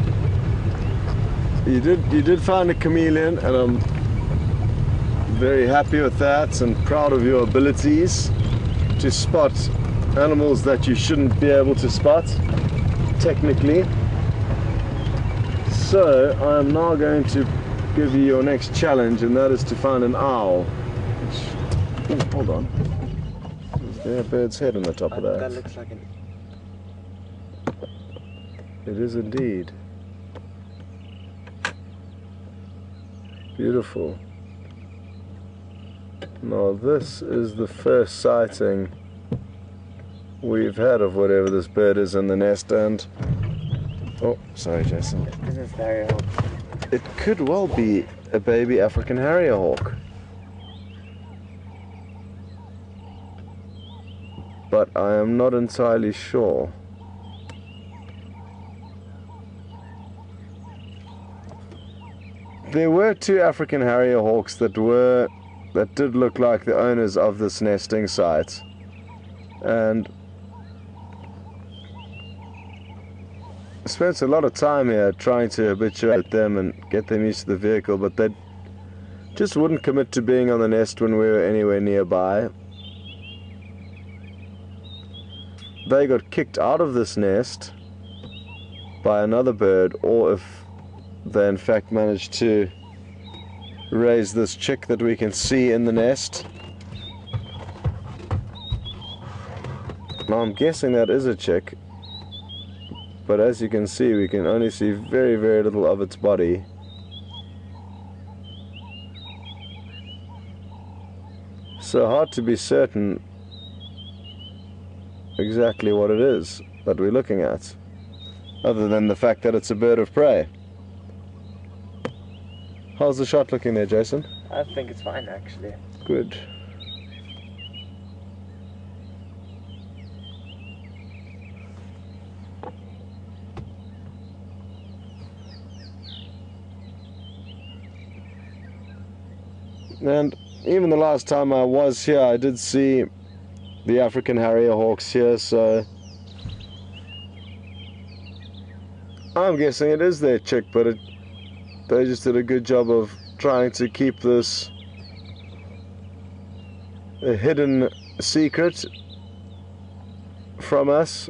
you did find a chameleon, and I'm very happy with that and proud of your abilities to spot animals that you shouldn't be able to spot, technically. So I'm now going to give you your next challenge, and that is to find an owl. Which, oh, hold on. Is there a bird's head on the top of that? That looks like an... It is indeed. Beautiful. Now this is the first sighting we've had of whatever this bird is in the nest, and... Oh, sorry, Jason. This is very old. It could well be a baby African harrier hawk. But I am not entirely sure. There were two African harrier hawks that did look like the owners of this nesting site, and I spent a lot of time here trying to habituate them and get them used to the vehicle, but they just wouldn't commit to being on the nest when we were anywhere nearby. They got kicked out of this nest by another bird, or if they in fact managed to raise this chick that we can see in the nest. Now I'm guessing that is a chick, but as you can see, we can only see very, very little of its body. So hard to be certain exactly what it is that we're looking at, other than the fact that it's a bird of prey. How's the shot looking there, Jason? I think it's fine, actually. Good. And even the last time I was here, I did see the African harrier hawks here, so I'm guessing it is their chick, but they just did a good job of trying to keep this a hidden secret from us,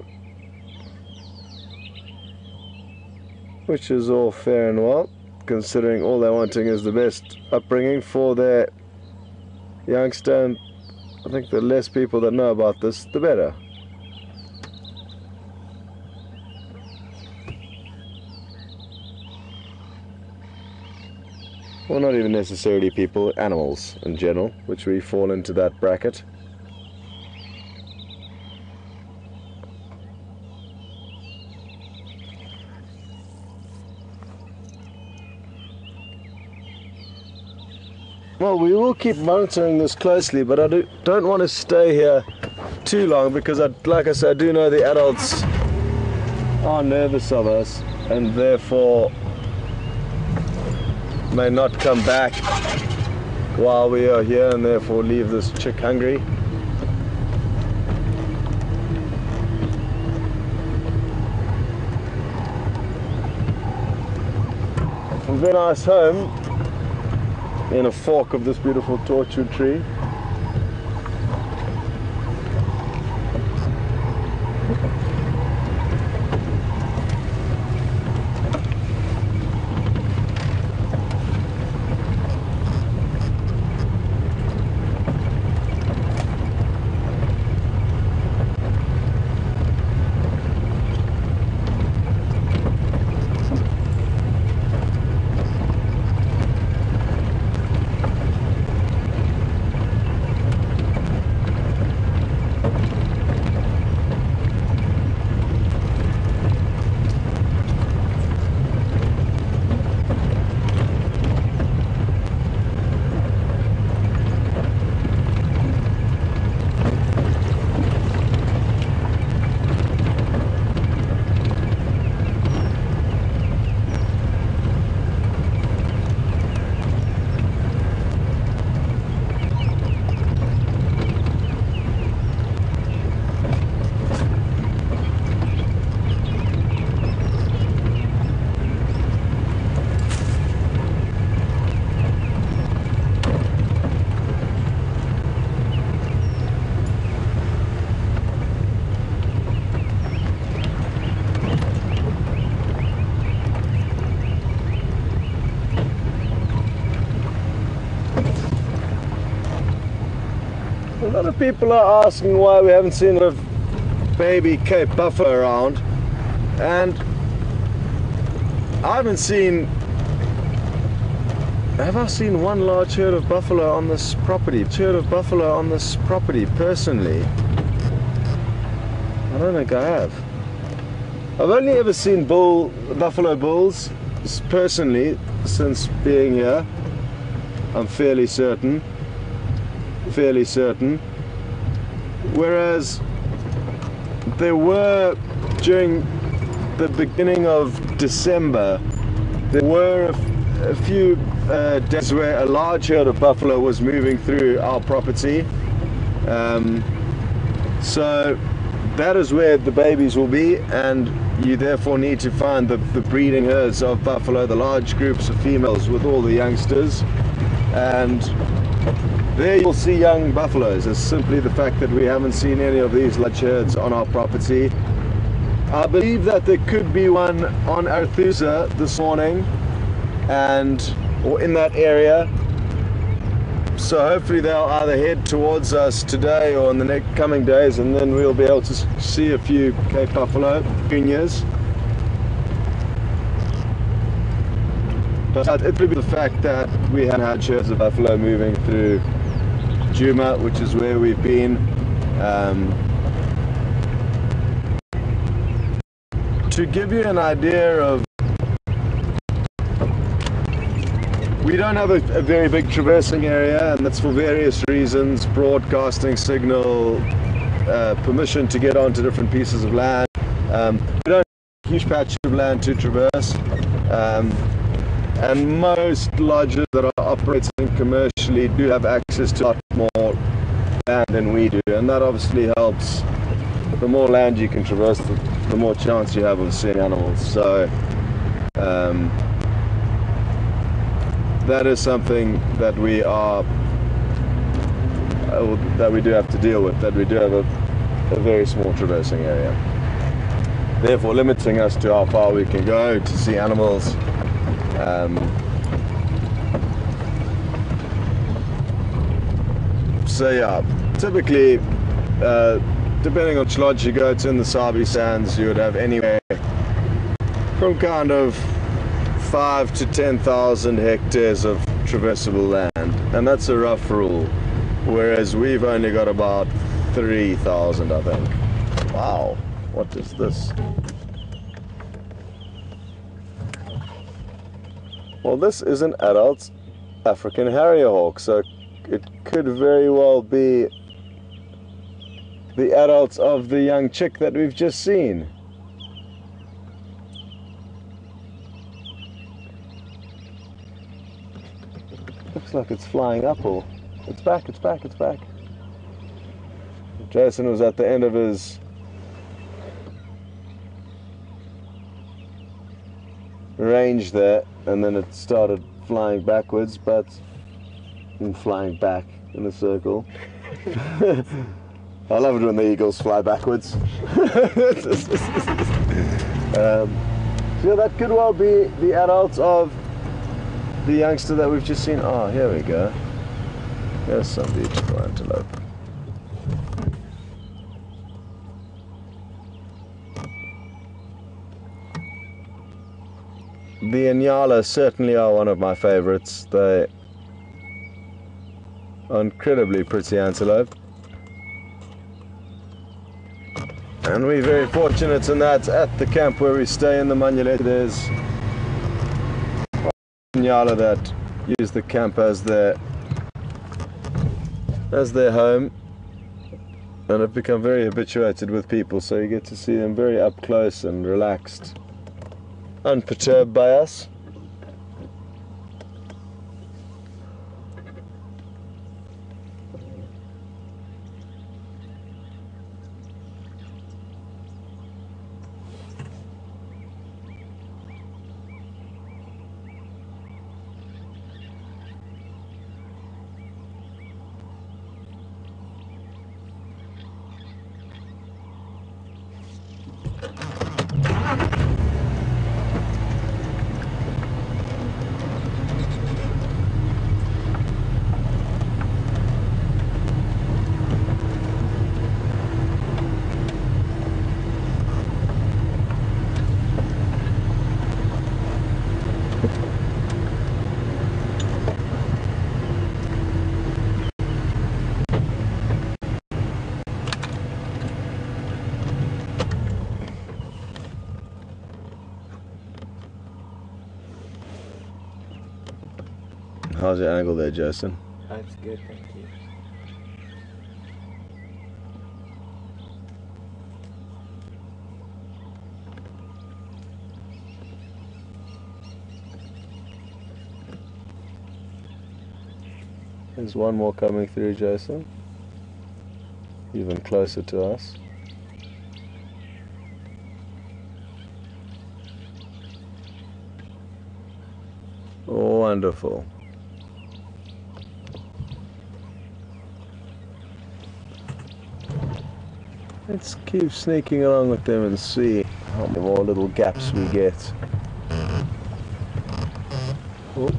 which is all fair and well, considering all they're wanting is the best upbringing for their youngster, and I think the less people that know about this, the better. Well, not even necessarily people, animals in general, which we fall into that bracket. Well, we will keep monitoring this closely, but I don't want to stay here too long because, like I said, I do know the adults are nervous of us and therefore may not come back while we are here and therefore leave this chick hungry. A very nice home in a fork of this beautiful torchwood tree. A lot of people are asking why we haven't seen a baby Cape buffalo around, and I haven't seen. Have I seen one large herd of buffalo on this property? Personally, I don't think I have. I've only ever seen buffalo bulls personally since being here. I'm fairly certain. Whereas there were, during the beginning of December, there were a few days where a large herd of buffalo was moving through our property. So that is where the babies will be, and you therefore need to find the breeding herds of buffalo, the large groups of females with all the youngsters, and there you'll see young buffaloes. It's simply the fact that we haven't seen any of these large herds on our property. I believe that there could be one on Arathusa this morning, or in that area. So hopefully they'll either head towards us today or in the next coming days, and then we'll be able to see a few Cape buffalo juniors. But it could be the fact that we haven't had herds of buffalo moving through Djuma, which is where we've been. To give you an idea of, we don't have a very big traversing area, and that's for various reasons: broadcasting signal, permission to get onto different pieces of land. We don't have a huge patch of land to traverse, and most lodges that are operating commercially do have access to a lot more land than we do, and that obviously helps. The more land you can traverse, the more chance you have of seeing animals. So that is something that we do have to deal with, that we do have a very small traversing area, therefore limiting us to how far we can go to see animals. So yeah, typically depending on which lodge you go to in the Sabi Sands, you would have anywhere from kind of 5 to 10,000 hectares of traversable land, and that's a rough rule, whereas we've only got about 3,000, I think. Wow, what is this? Well, this is an adult African harrier hawk, so it could very well be the adults of the young chick that we've just seen. Looks like it's flying up, or it's back, it's back, it's back. Jason was at the end of his range there, and then it started flying backwards, and flying back in a circle. I love it when the eagles fly backwards. So that could well be the adults of the youngster that we've just seen. Oh, here we go. There's some beautiful antelope. The Inyala certainly are one of my favorites. They are incredibly pretty antelope. And we're very fortunate in that at the camp where we stay in the Manyeleti, there's Inyala that use the camp as their home, and have become very habituated with people, so you get to see them very up close and relaxed, unperturbed by us. How's your angle there, Jason? That's good, thank you. There's one more coming through, Jason. Even closer to us. Wonderful. Let's keep sneaking along with them and see how many more little gaps we get. Oh.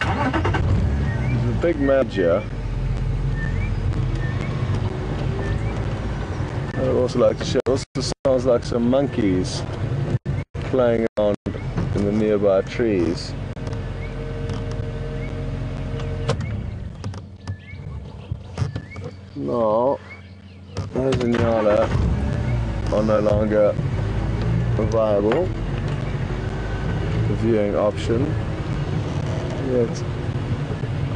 There's a big mad here. I would also like to show, it also sounds like some monkeys playing around in the nearby trees. No, those Inyala are no longer a viable viewing option. Yet,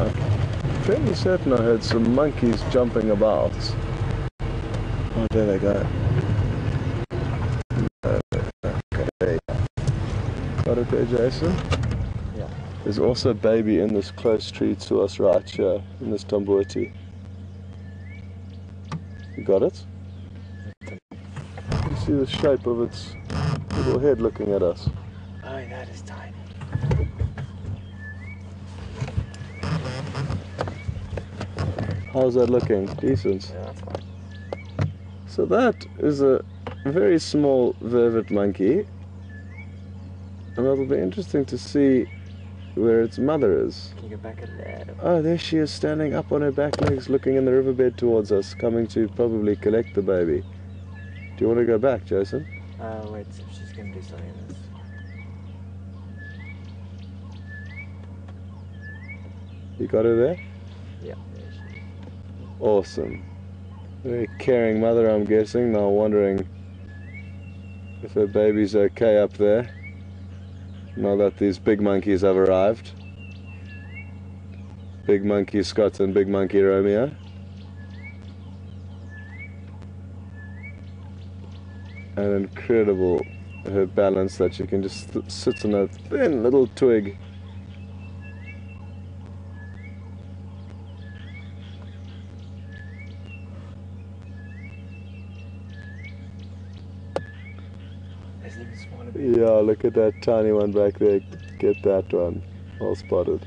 I'm fairly certain I heard some monkeys jumping about. Oh, there they go. Okay. Got it there, Jason? Yeah. There's also a baby in this close tree to us right here, in this tomboiti. You got it? You see the shape of its little head looking at us. Oh, that is tiny. How's that looking? Decent. Yeah, that's fine. So that is a very small vervet monkey, and it'll be interesting to see where its mother is. Can you get back a little? Oh, there she is, standing up on her back legs, looking in the riverbed towards us, coming to probably collect the baby. you want to go back, Jason? Wait, she's gonna do something in this. You got her there? Yeah, there she is. Awesome. Very caring mother, I'm guessing. Now wondering if her baby's okay up there. Now that these big monkeys have arrived. Big Monkey Scott and Big Monkey Romeo. And incredible her balance that she can just sit on a thin little twig. There's even smaller. Yeah, look at that tiny one back there. Get that one. Well spotted.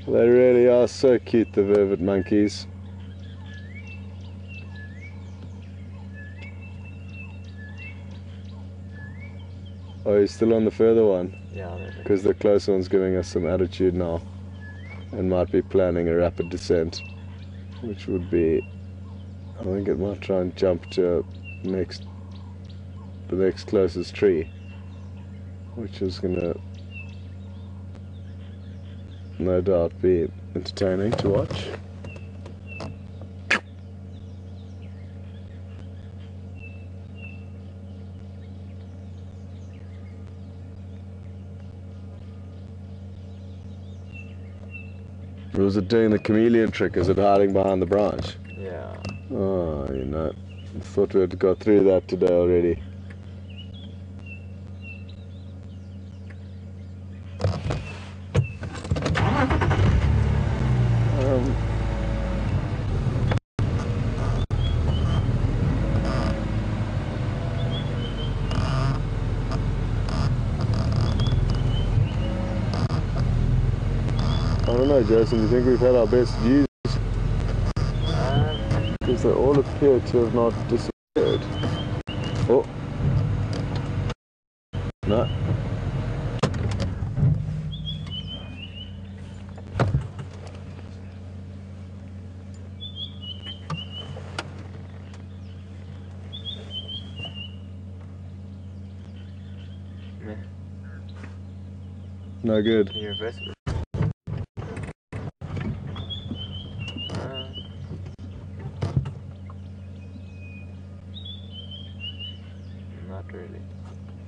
They really are so cute, the vervet monkeys. Oh, he's still on the further one? Yeah, because the closer one's giving us some attitude now and might be planning a rapid descent, which would be, I think it might try and jump to the next closest tree, which is gonna no doubt be entertaining to watch. Was it doing the chameleon trick? Is it hiding behind the branch? Yeah. Oh, you know, I thought we had got through that today already. I don't know, Jason, do you think we've had our best views? Because they all appear to have not disappeared. Oh. No. Meh. No good. Can you reverse it? Not really.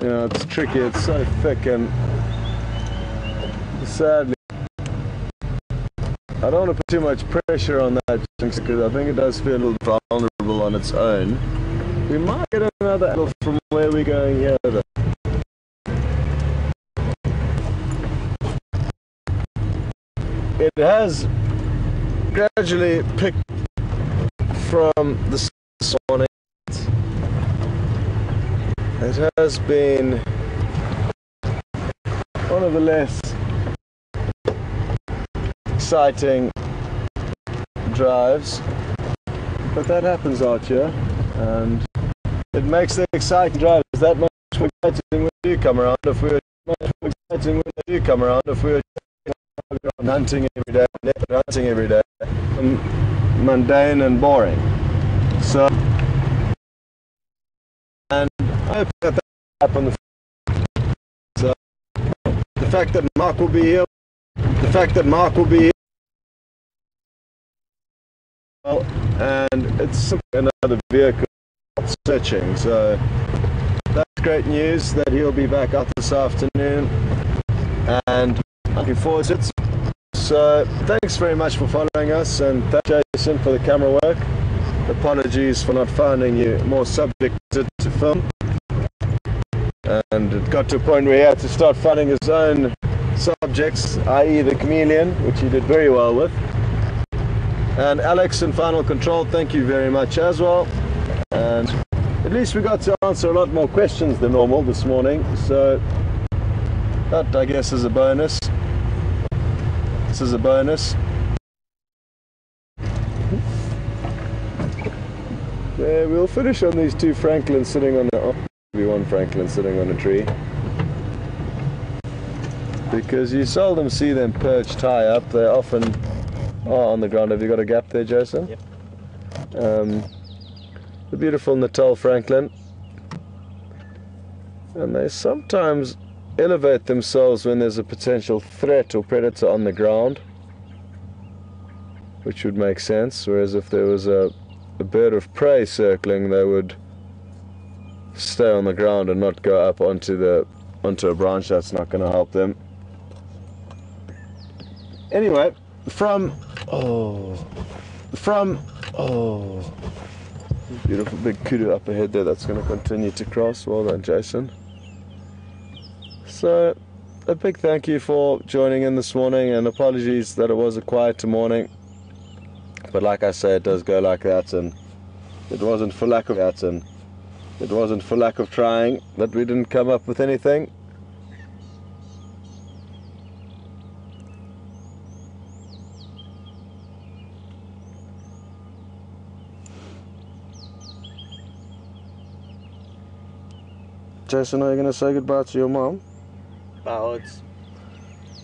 Yeah, it's tricky, it's so thick, and sadly I don't want to put too much pressure on that because I think it does feel a little vulnerable on its own. We might get another angle from where we're going here though. It has gradually picked from the morning. It has been one of the less exciting drives, but that happens out here, and it makes the exciting drives that much more exciting when they do come around. If we were hunting every day, mundane and boring. So, and I hope that happens. So, the fact that Mark will be here, and it's simply another vehicle searching. So that's great news that he'll be back out this afternoon, and looking forward to it. So thanks very much for following us, and thank Jason for the camera work. Apologies for not finding you more subject to film, and it got to a point where he had to start finding his own subjects, i.e. the chameleon, which he did very well with. And Alex in Final Control, thank you very much as well. And at least we got to answer a lot more questions than normal this morning, so that I guess is a bonus. This is a bonus. Yeah, we'll finish on these two Franklins sitting on the... Oh, maybe one Franklin sitting on a tree. because you seldom see them perched high up. They often are on the ground. Have you got a gap there, Jason? Yep. The beautiful Natal Franklin. And they sometimes elevate themselves when there's a potential threat or predator on the ground, which would make sense, whereas if there was a bird of prey circling, they would stay on the ground and not go up onto a branch. That's not going to help them. Anyway, beautiful big kudu up ahead there that's going to continue to cross. Well done, Jason. So a big thank you for joining in this morning, and apologies that it was a quieter morning, but like I say, it does go like that, and it wasn't for lack of trying that we didn't come up with anything. Jason, are you going to say goodbye to your mom? Bye.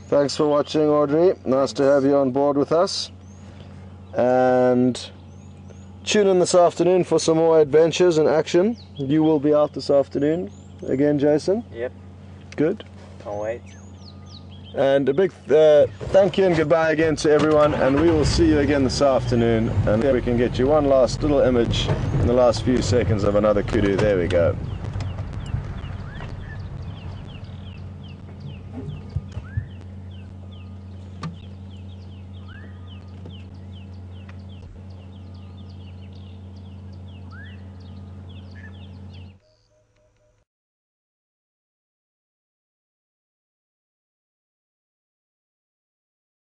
Thanks for watching, Audrey. Nice to have you on board with us. And tune in this afternoon for some more adventures and action. You will be out this afternoon again, Jason? Yep. Good. Can't wait. And a big thank you and goodbye again to everyone, and we will see you again this afternoon, and we can get you one last little image in the last few seconds of another kudu. There we go.